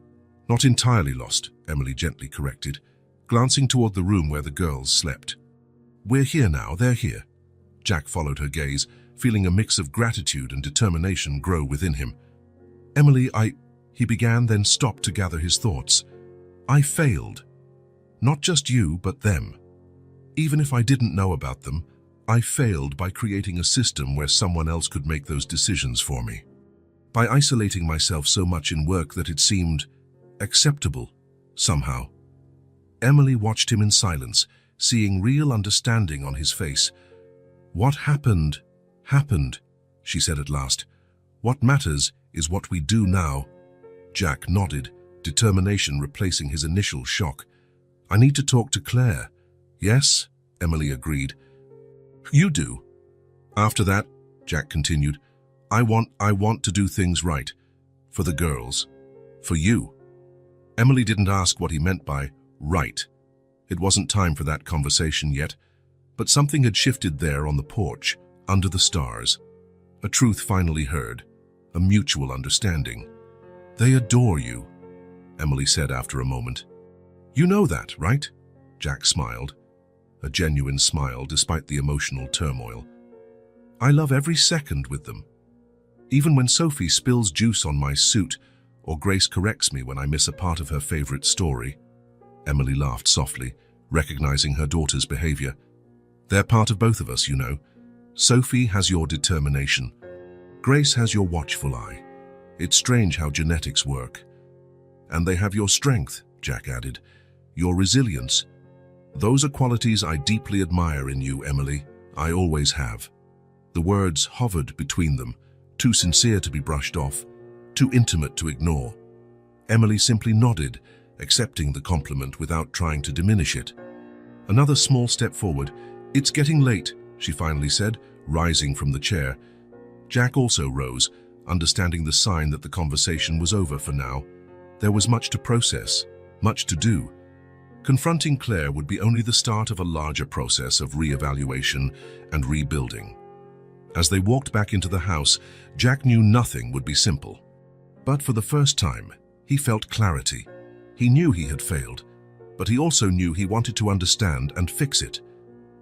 Not entirely lost, Emily gently corrected, glancing toward the room where the girls slept. We're here now, they're here. Jack followed her gaze, feeling a mix of gratitude and determination grow within him. Emily, he began, then stopped to gather his thoughts. I failed. Not just you, but them. Even if I didn't know about them, I failed by creating a system where someone else could make those decisions for me. By isolating myself so much in work that it seemed acceptable, somehow. Emily watched him in silence, seeing real understanding on his face. What happened, she said at last. What matters is what we do now. Jack nodded, determination replacing his initial shock. I need to talk to Claire. Yes, Emily agreed. You do. After that, Jack continued, I want to do things right. For the girls. For you. Emily didn't ask what he meant by right. It wasn't time for that conversation yet, but something had shifted there on the porch, under the stars. A truth finally heard, a mutual understanding. They adore you, Emily said after a moment. You know that, right? Jack smiled, a genuine smile despite the emotional turmoil. I love every second with them. Even when Sophie spills juice on my suit, or Grace corrects me when I miss a part of her favorite story. Emily laughed softly, recognizing her daughter's behavior. They're part of both of us, you know. Sophie has your determination. Grace has your watchful eye. It's strange how genetics work. And they have your strength, Jack added. Your resilience. Those are qualities I deeply admire in you, Emily. I always have. The words hovered between them, too sincere to be brushed off, too intimate to ignore. Emily simply nodded, accepting the compliment without trying to diminish it. Another small step forward. It's getting late, she finally said, rising from the chair. Jack also rose, understanding the sign that the conversation was over for now. There was much to process, much to do. Confronting Claire would be only the start of a larger process of re-evaluation and rebuilding. As they walked back into the house, Jack knew nothing would be simple. But for the first time, he felt clarity. He knew he had failed, but he also knew he wanted to understand and fix it.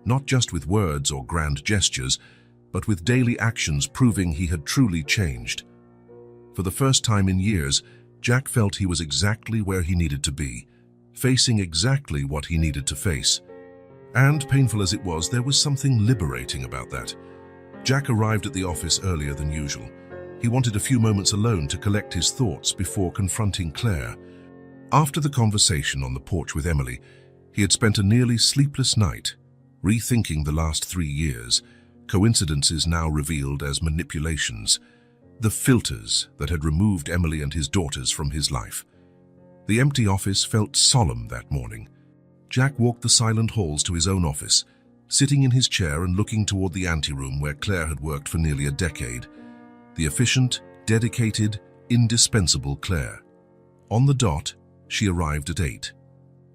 Not just with words or grand gestures, but with daily actions proving he had truly changed. For the first time in years, Jack felt he was exactly where he needed to be, facing exactly what he needed to face. And, painful as it was, there was something liberating about that. Jack arrived at the office earlier than usual. He wanted a few moments alone to collect his thoughts before confronting Claire. After the conversation on the porch with Emily, he had spent a nearly sleepless night, rethinking the last 3 years, coincidences now revealed as manipulations, the filters that had removed Emily and his daughters from his life. The empty office felt solemn that morning. Jack walked the silent halls to his own office, sitting in his chair and looking toward the anteroom where Claire had worked for nearly a decade. The efficient, dedicated, indispensable Claire. On the dot, she arrived at 8.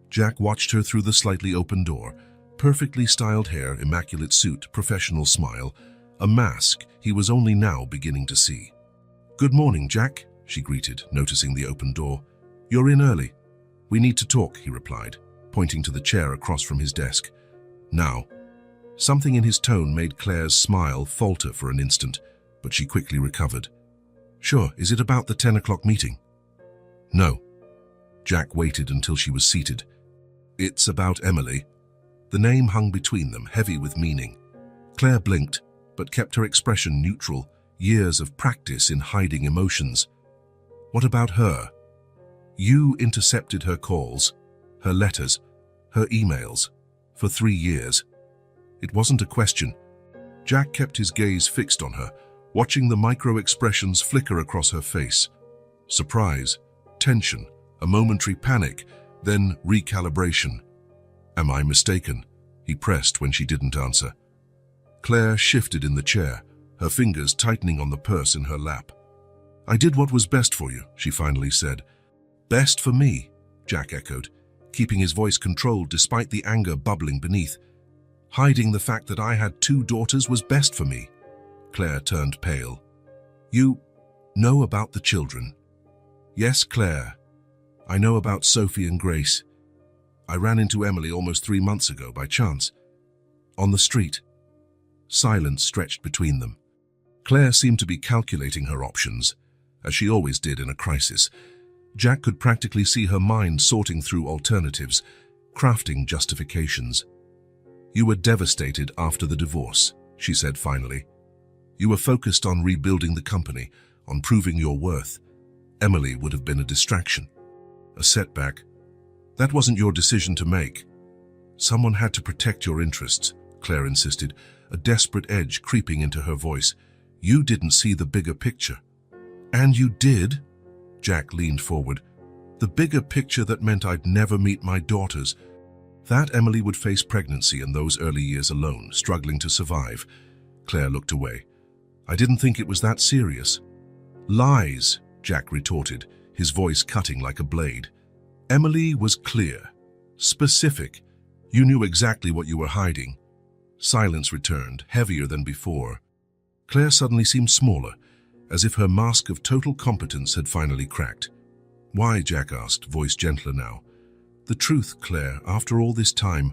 Jack watched her through the slightly open door. Perfectly styled hair, immaculate suit, professional smile, a mask he was only now beginning to see. "Good morning, Jack," she greeted, noticing the open door. "You're in early." "We need to talk," he replied, pointing to the chair across from his desk. "Now." Something in his tone made Claire's smile falter for an instant, but she quickly recovered. "Sure, is it about the 10 o'clock meeting?" "No." Jack waited until she was seated. "It's about Emily." The name hung between them, heavy with meaning. Claire blinked, but kept her expression neutral, years of practice in hiding emotions. "What about her?" "You intercepted her calls, her letters, her emails, for 3 years." It wasn't a question. Jack kept his gaze fixed on her, watching the micro-expressions flicker across her face. Surprise, tension, a momentary panic, then recalibration. "Am I mistaken?" he pressed when she didn't answer. Claire shifted in the chair, her fingers tightening on the purse in her lap. "I did what was best for you," she finally said. "Best for me," Jack echoed, keeping his voice controlled despite the anger bubbling beneath. "Hiding the fact that I had 2 daughters was best for me." Claire turned pale. "You know about the children?" "Yes, Claire. I know about Sophie and Grace. I ran into Emily almost 3 months ago by chance. On the street." Silence stretched between them. Claire seemed to be calculating her options, as she always did in a crisis. Jack could practically see her mind sorting through alternatives, crafting justifications. "You were devastated after the divorce," she said finally. "You were focused on rebuilding the company, on proving your worth. Emily would have been a distraction, a setback. That wasn't your decision to make. Someone had to protect your interests," Claire insisted, a desperate edge creeping into her voice. "You didn't see the bigger picture." "And you did?" Jack leaned forward. "The bigger picture that meant I'd never meet my daughters. That Emily would face pregnancy and those early years alone, struggling to survive." Claire looked away. "I didn't think it was that serious." "Lies," Jack retorted, his voice cutting like a blade. "Emily was clear, specific. You knew exactly what you were hiding." Silence returned, heavier than before. Claire suddenly seemed smaller, as if her mask of total competence had finally cracked. "Why?" Jack asked, voice gentler now. "The truth, Claire, after all this time,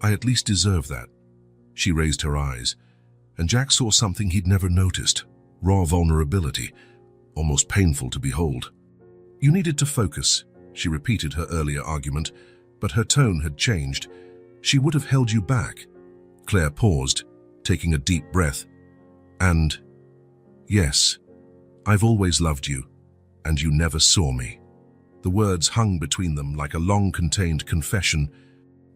I at least deserve that." She raised her eyes, and Jack saw something he'd never noticed, raw vulnerability, almost painful to behold. "You needed to focus," she repeated her earlier argument, but her tone had changed. "She would have held you back." Claire paused, taking a deep breath. "And yes, I've always loved you, and you never saw me." The words hung between them like a long-contained confession.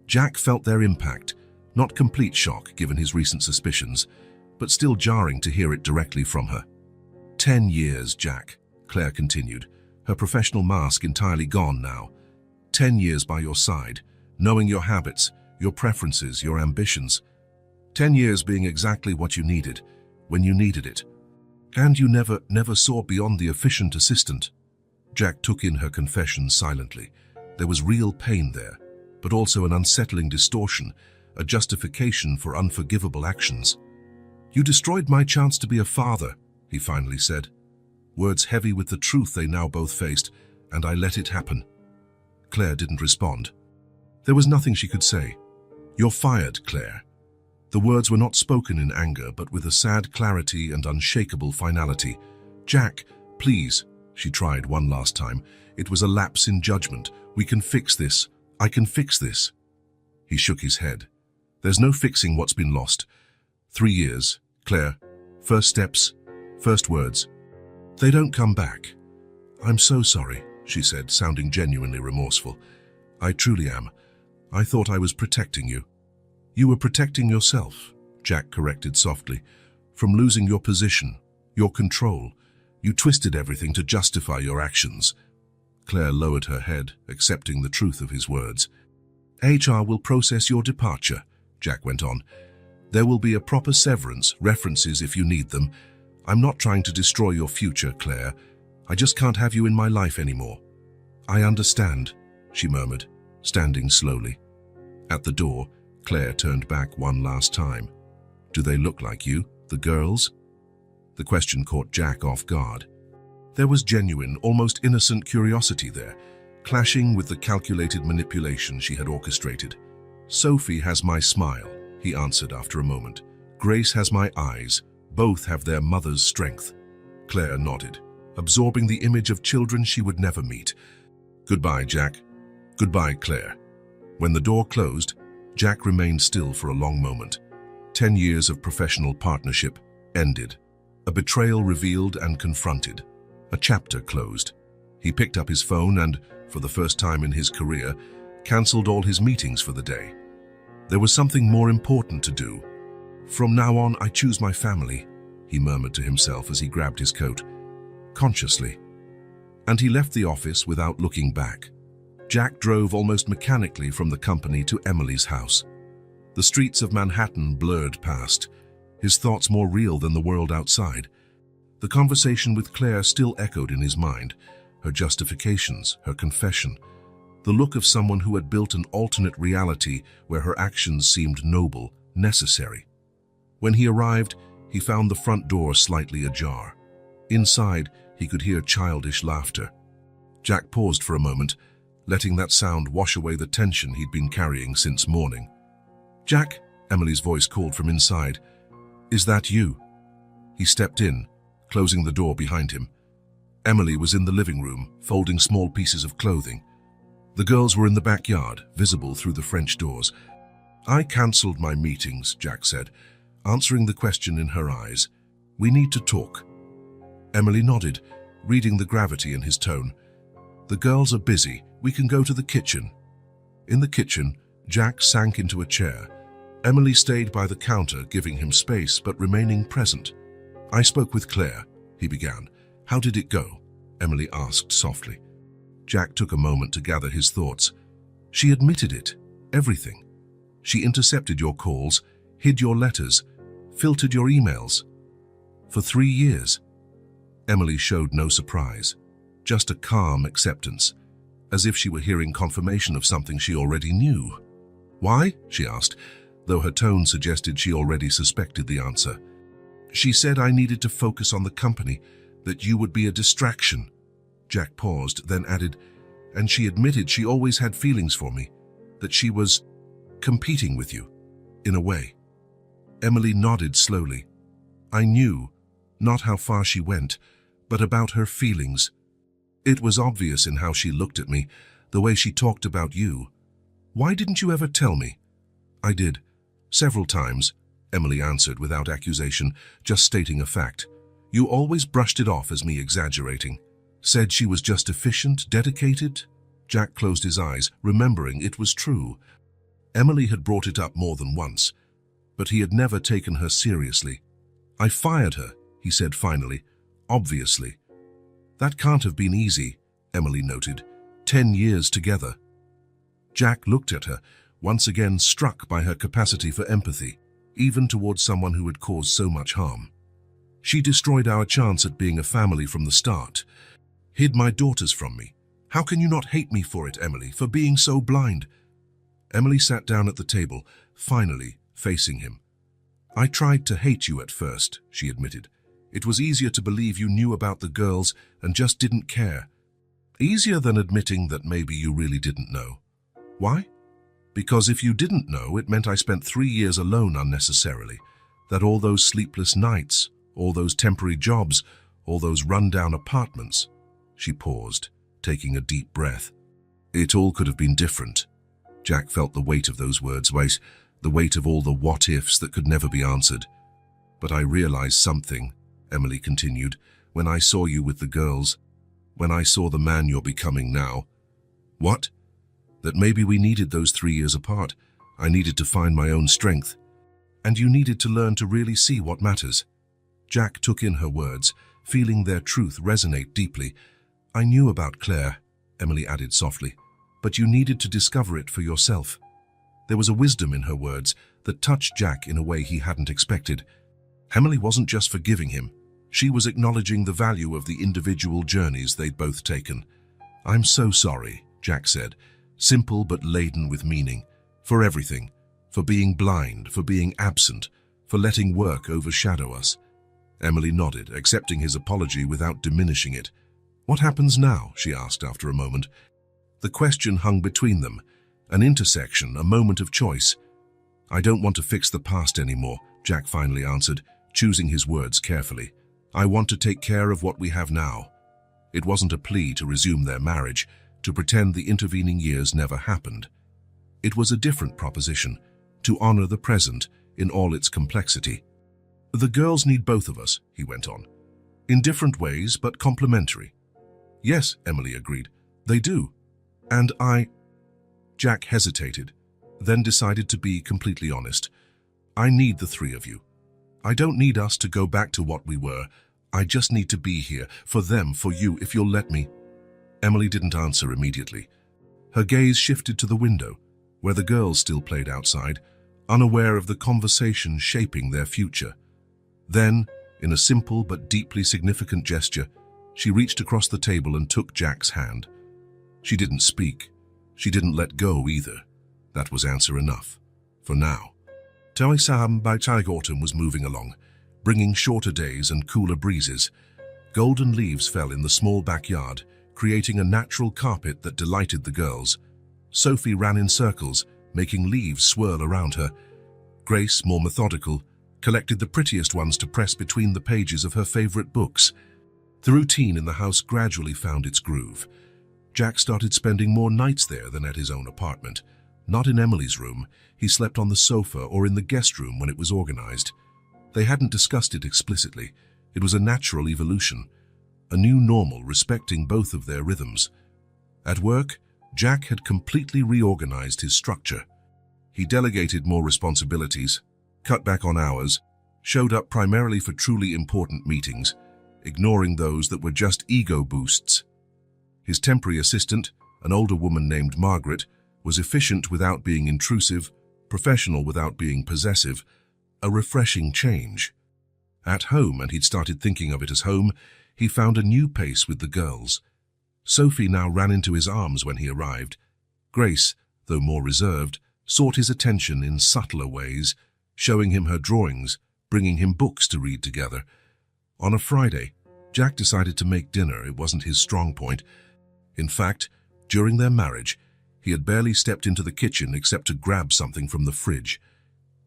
Jack felt their impact, not complete shock given his recent suspicions, but still jarring to hear it directly from her. 10 years, Jack," Claire continued, her professional mask entirely gone now. 10 years by your side, knowing your habits, your preferences, your ambitions. 10 years being exactly what you needed, when you needed it. And you never saw beyond the efficient assistant. Jack took in her confession silently. There was real pain there, but also an unsettling distortion, a justification for unforgivable actions. "You destroyed my chance to be a father," he finally said. Words heavy with the truth they now both faced, "and I let it happen." Claire didn't respond. There was nothing she could say. "You're fired, Claire." The words were not spoken in anger, but with a sad clarity and unshakable finality. "Jack, please," she tried one last time. "It was a lapse in judgment. We can fix this. I can fix this." He shook his head. "There's no fixing what's been lost. 3 years, Claire. First steps, first words. They don't come back." "I'm so sorry," she said, sounding genuinely remorseful. "I truly am. I thought I was protecting you." "You were protecting yourself," Jack corrected softly, "from losing your position, your control. You twisted everything to justify your actions." Claire lowered her head, accepting the truth of his words. "HR will process your departure," Jack went on. "There will be a proper severance, references if you need them. I'm not trying to destroy your future, Claire. I just can't have you in my life anymore." "I understand," she murmured, standing slowly. At the door, Claire turned back one last time. "Do they look like you, the girls?" The question caught Jack off guard. There was genuine, almost innocent curiosity there, clashing with the calculated manipulation she had orchestrated. "Sophie has my smile," he answered after a moment. "Grace has my eyes. Both have their mother's strength." Claire nodded, absorbing the image of children she would never meet. "Goodbye, Jack." "Goodbye, Claire." When the door closed, Jack remained still for a long moment. 10 years of professional partnership ended. A betrayal revealed and confronted. A chapter closed. He picked up his phone and, for the first time in his career, cancelled all his meetings for the day. There was something more important to do. "From now on, I choose my family," he murmured to himself as he grabbed his coat. Consciously. And he left the office without looking back. Jack drove almost mechanically from the company to Emily's house. The streets of Manhattan blurred past, his thoughts more real than the world outside. The conversation with Claire still echoed in his mind, her justifications, her confession, the look of someone who had built an alternate reality where her actions seemed noble, necessary. When he arrived, he found the front door slightly ajar. Inside, he could hear childish laughter. Jack paused for a moment, letting that sound wash away the tension he'd been carrying since morning. "Jack," Emily's voice called from inside. "Is that you?" He stepped in, closing the door behind him. Emily was in the living room, folding small pieces of clothing. The girls were in the backyard, visible through the French doors. "I cancelled my meetings," Jack said, answering the question in her eyes. "We need to talk." Emily nodded, reading the gravity in his tone. "The girls are busy. We can go to the kitchen." In the kitchen, Jack sank into a chair. Emily stayed by the counter, giving him space but remaining present. "I spoke with Claire," he began. "How did it go?" Emily asked softly. Jack took a moment to gather his thoughts. "She admitted it, everything. She intercepted your calls, hid your letters, filtered your emails. For 3 years. Emily showed no surprise, just a calm acceptance, as if she were hearing confirmation of something she already knew. "Why?" she asked, though her tone suggested she already suspected the answer. "She said I needed to focus on the company, that you would be a distraction." Jack paused, then added, "And she admitted she always had feelings for me, that she was competing with you, in a way." Emily nodded slowly. "I knew, not how far she went, but about her feelings. It was obvious in how she looked at me, the way she talked about you. Why didn't you ever tell me?" "I did. Several times," Emily answered without accusation, just stating a fact. "You always brushed it off as me exaggerating. Said she was just efficient, dedicated." Jack closed his eyes, remembering it was true. Emily had brought it up more than once, but he had never taken her seriously. "I fired her," he said finally. "Obviously." "That can't have been easy," Emily noted. 10 years together." Jack looked at her, once again struck by her capacity for empathy, even towards someone who had caused so much harm. "She destroyed our chance at being a family from the start. Hid my daughters from me. How can you not hate me for it, Emily, for being so blind?" Emily sat down at the table, finally facing him. "I tried to hate you at first," she admitted. "It was easier to believe you knew about the girls and just didn't care. Easier than admitting that maybe you really didn't know. Why? Because if you didn't know, it meant I spent 3 years alone unnecessarily. That all those sleepless nights, all those temporary jobs, all those run-down apartments." She paused, taking a deep breath. "It all could have been different." Jack felt the weight of those words, the weight of all the what-ifs that could never be answered. "But I realized something," Emily continued, "when I saw you with the girls, when I saw the man you're becoming now." "What?" "That maybe we needed those 3 years apart. I needed to find my own strength. And you needed to learn to really see what matters." Jack took in her words, feeling their truth resonate deeply. "I knew about Claire," Emily added softly, "but you needed to discover it for yourself." There was a wisdom in her words that touched Jack in a way he hadn't expected. Emily wasn't just forgiving him. She was acknowledging the value of the individual journeys they'd both taken. "I'm so sorry," Jack said, simple but laden with meaning. "For everything. For being blind, for being absent, for letting work overshadow us." Emily nodded, accepting his apology without diminishing it. "What happens now?" she asked after a moment. The question hung between them, an intersection, a moment of choice. "I don't want to fix the past anymore," Jack finally answered, choosing his words carefully. "I want to take care of what we have now." It wasn't a plea to resume their marriage, to pretend the intervening years never happened. It was a different proposition, to honor the present in all its complexity. "The girls need both of us," he went on. "In different ways, but complementary." "Yes," Emily agreed. "They do. And Jack hesitated, then decided to be completely honest. "I need the three of you. I don't need us to go back to what we were. I just need to be here, for them, for you, if you'll let me." Emily didn't answer immediately. Her gaze shifted to the window, where the girls still played outside, unaware of the conversation shaping their future. Then, in a simple but deeply significant gesture, she reached across the table and took Jack's hand. She didn't speak. She didn't let go either. That was answer enough. For now. Talisam by Autumn was moving along, bringing shorter days and cooler breezes. Golden leaves fell in the small backyard, creating a natural carpet that delighted the girls. Sophie ran in circles, making leaves swirl around her. Grace, more methodical, collected the prettiest ones to press between the pages of her favorite books. The routine in the house gradually found its groove. Jack started spending more nights there than at his own apartment. Not in Emily's room. He slept on the sofa or in the guest room when it was organized. They hadn't discussed it explicitly. It was a natural evolution, a new normal respecting both of their rhythms. At work, Jack had completely reorganized his structure. He delegated more responsibilities, cut back on hours, showed up primarily for truly important meetings, ignoring those that were just ego boosts. His temporary assistant, an older woman named Margaret, was efficient without being intrusive, professional without being possessive, a refreshing change. At home, and he'd started thinking of it as home, he found a new pace with the girls. Sophie now ran into his arms when he arrived. Grace, though more reserved, sought his attention in subtler ways, showing him her drawings, bringing him books to read together. On a Friday, Jack decided to make dinner. It wasn't his strong point. In fact, during their marriage, he had barely stepped into the kitchen except to grab something from the fridge.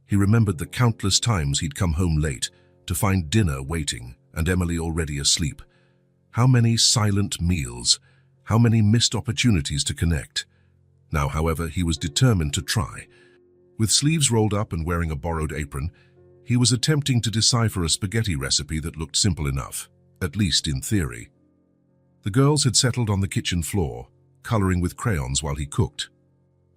He remembered the countless times he'd come home late to find dinner waiting and Emily already asleep. How many silent meals, how many missed opportunities to connect. Now, however, he was determined to try. With sleeves rolled up and wearing a borrowed apron, he was attempting to decipher a spaghetti recipe that looked simple enough, at least in theory. The girls had settled on the kitchen floor, coloring with crayons while he cooked.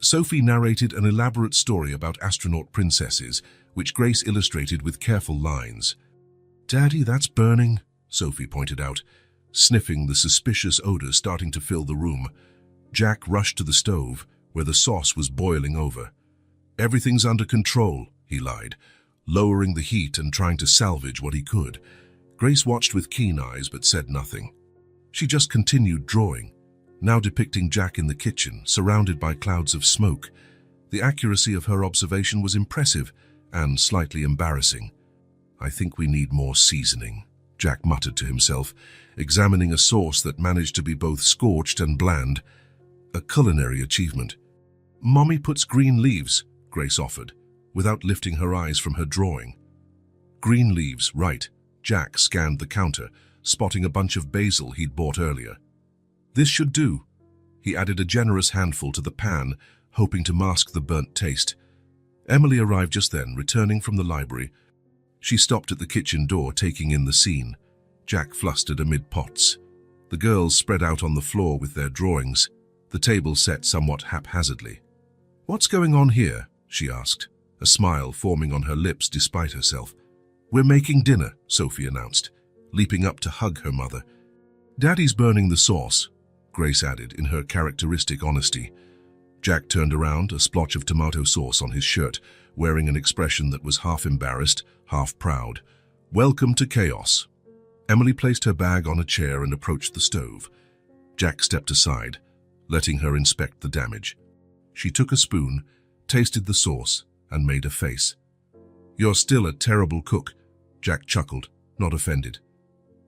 Sophie narrated an elaborate story about astronaut princesses, which Grace illustrated with careful lines. "Daddy, that's burning," Sophie pointed out, sniffing the suspicious odor starting to fill the room. Jack rushed to the stove, where the sauce was boiling over. "Everything's under control," he lied, lowering the heat and trying to salvage what he could. Grace watched with keen eyes but said nothing. She just continued drawing, now depicting Jack in the kitchen, surrounded by clouds of smoke. The accuracy of her observation was impressive and slightly embarrassing. "I think we need more seasoning," Jack muttered to himself, examining a sauce that managed to be both scorched and bland. A culinary achievement. "Mommy puts green leaves," Grace offered, without lifting her eyes from her drawing. Green leaves, right. Jack scanned the counter, spotting a bunch of basil he'd bought earlier. "This should do." He added a generous handful to the pan, hoping to mask the burnt taste. Emily arrived just then, returning from the library. She stopped at the kitchen door, taking in the scene. Jack flustered amid pots. The girls spread out on the floor with their drawings, the table set somewhat haphazardly. "What's going on here?" she asked, a smile forming on her lips despite herself. "We're making dinner," Sophie announced, leaping up to hug her mother. "Daddy's burning the sauce," Grace added in her characteristic honesty. Jack turned around, a splotch of tomato sauce on his shirt, wearing an expression that was half embarrassed, half proud. "Welcome to chaos." Emily placed her bag on a chair and approached the stove. Jack stepped aside, letting her inspect the damage. She took a spoon, tasted the sauce, and made a face. "You're still a terrible cook," Jack chuckled, not offended.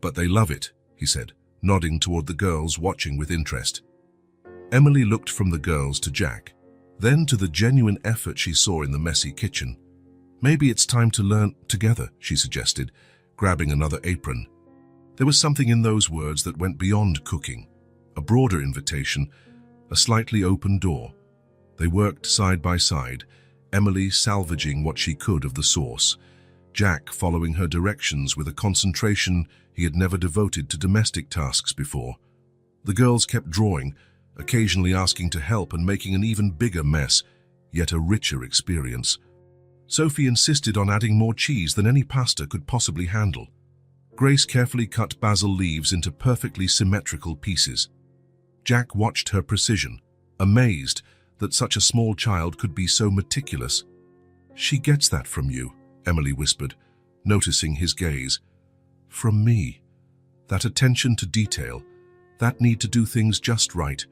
"But they love it," he said, nodding toward the girls watching with interest. Emily looked from the girls to Jack, then to the genuine effort she saw in the messy kitchen. "Maybe it's time to learn together," she suggested, grabbing another apron. There was something in those words that went beyond cooking, a broader invitation, a slightly open door. They worked side by side, Emily salvaging what she could of the sauce, Jack following her directions with a concentration he had never devoted to domestic tasks before. The girls kept drawing, occasionally asking to help and making an even bigger mess, yet a richer experience. Sophie insisted on adding more cheese than any pasta could possibly handle. Grace carefully cut basil leaves into perfectly symmetrical pieces. Jack watched her precision, amazed that such a small child could be so meticulous. "She gets that from you," Emily whispered, noticing his gaze. "From me. That attention to detail, that need to do things just right.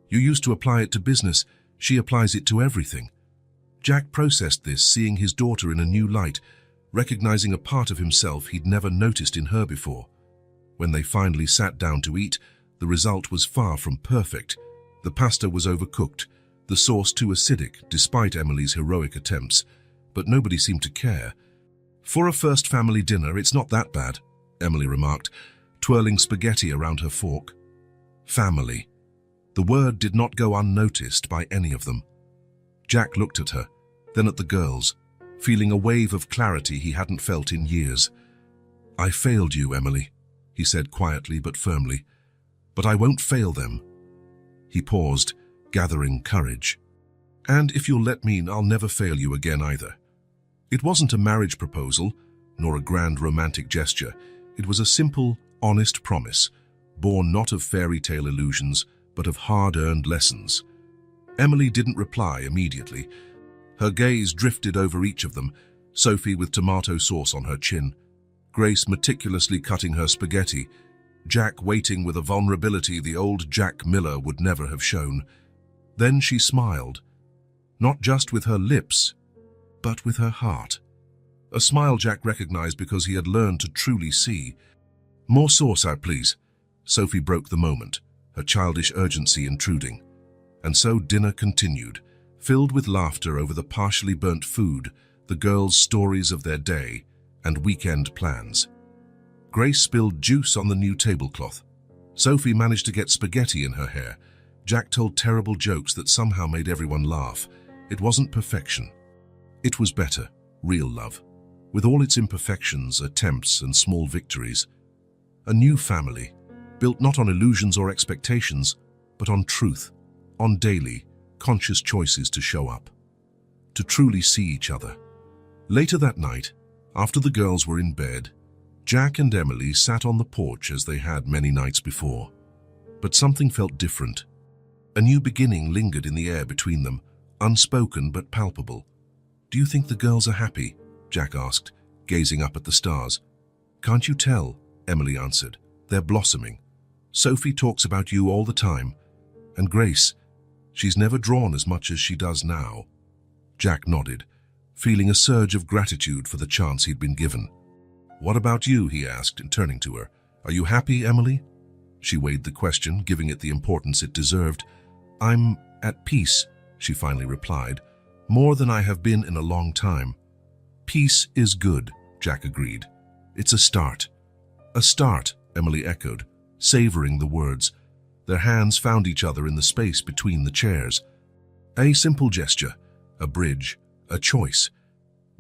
You used to apply it to business, she applies it to everything." Jack processed this, seeing his daughter in a new light, recognizing a part of himself he'd never noticed in her before. When they finally sat down to eat, the result was far from perfect. The pasta was overcooked, the sauce too acidic, despite Emily's heroic attempts, but nobody seemed to care. "For a first family dinner, it's not that bad," Emily remarked, twirling spaghetti around her fork. Family. The word did not go unnoticed by any of them. Jack looked at her, then at the girls, feeling a wave of clarity he hadn't felt in years. "I failed you, Emily," he said quietly but firmly, "but I won't fail them." He paused, gathering courage. "And if you'll let me, I'll never fail you again either." It wasn't a marriage proposal, nor a grand romantic gesture. It was a simple, honest promise, born not of fairy tale illusions, but of hard-earned lessons. Emily didn't reply immediately. Her gaze drifted over each of them, Sophie with tomato sauce on her chin, Grace meticulously cutting her spaghetti, Jack waiting with a vulnerability the old Jack Miller would never have shown. Then she smiled, not just with her lips, but with her heart. A smile Jack recognized because he had learned to truly see. "More sauce out, please." Sophie broke the moment, her childish urgency intruding. And so dinner continued, filled with laughter over the partially burnt food, the girls' stories of their day, and weekend plans. Grace spilled juice on the new tablecloth. Sophie managed to get spaghetti in her hair. Jack told terrible jokes that somehow made everyone laugh. It wasn't perfection. It was better, real love, with all its imperfections, attempts, and small victories. A new family, built not on illusions or expectations, but on truth, on daily, conscious choices to show up, to truly see each other. Later that night, after the girls were in bed, Jack and Emily sat on the porch as they had many nights before. But something felt different. A new beginning lingered in the air between them, unspoken but palpable. "Do you think the girls are happy?" Jack asked, gazing up at the stars. "Can't you tell?" Emily answered. "They're blossoming. Sophie talks about you all the time. And Grace, she's never drawn as much as she does now." Jack nodded, feeling a surge of gratitude for the chance he'd been given. "What about you?" he asked, and turning to her. "Are you happy, Emily?" She weighed the question, giving it the importance it deserved. "I'm at peace," she finally replied, "more than I have been in a long time." "Peace is good," Jack agreed. "It's a start." "A start," Emily echoed, savoring the words. Their hands found each other in the space between the chairs. A simple gesture, a bridge, a choice.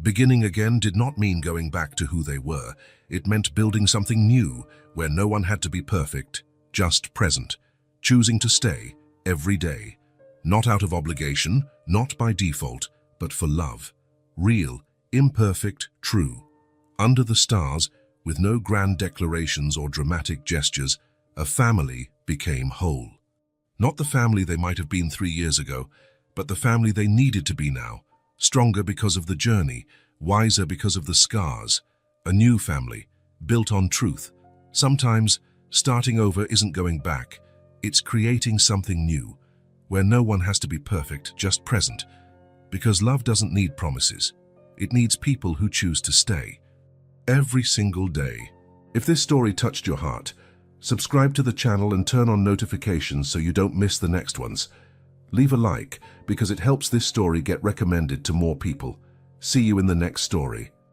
Beginning again did not mean going back to who they were. It meant building something new, where no one had to be perfect, just present, choosing to stay every day, not out of obligation, not by default, but for love. Real, imperfect, true. Under the stars, with no grand declarations or dramatic gestures, a family became whole. Not the family they might have been 3 years ago, but the family they needed to be now, stronger because of the journey, wiser because of the scars. A new family, built on truth, Sometimes, starting over isn't going back. It's creating something new, where no one has to be perfect, just present. Because love doesn't need promises. It needs people who choose to stay. Every single day. If this story touched your heart, subscribe to the channel and turn on notifications so you don't miss the next ones. Leave a like, because it helps this story get recommended to more people. See you in the next story.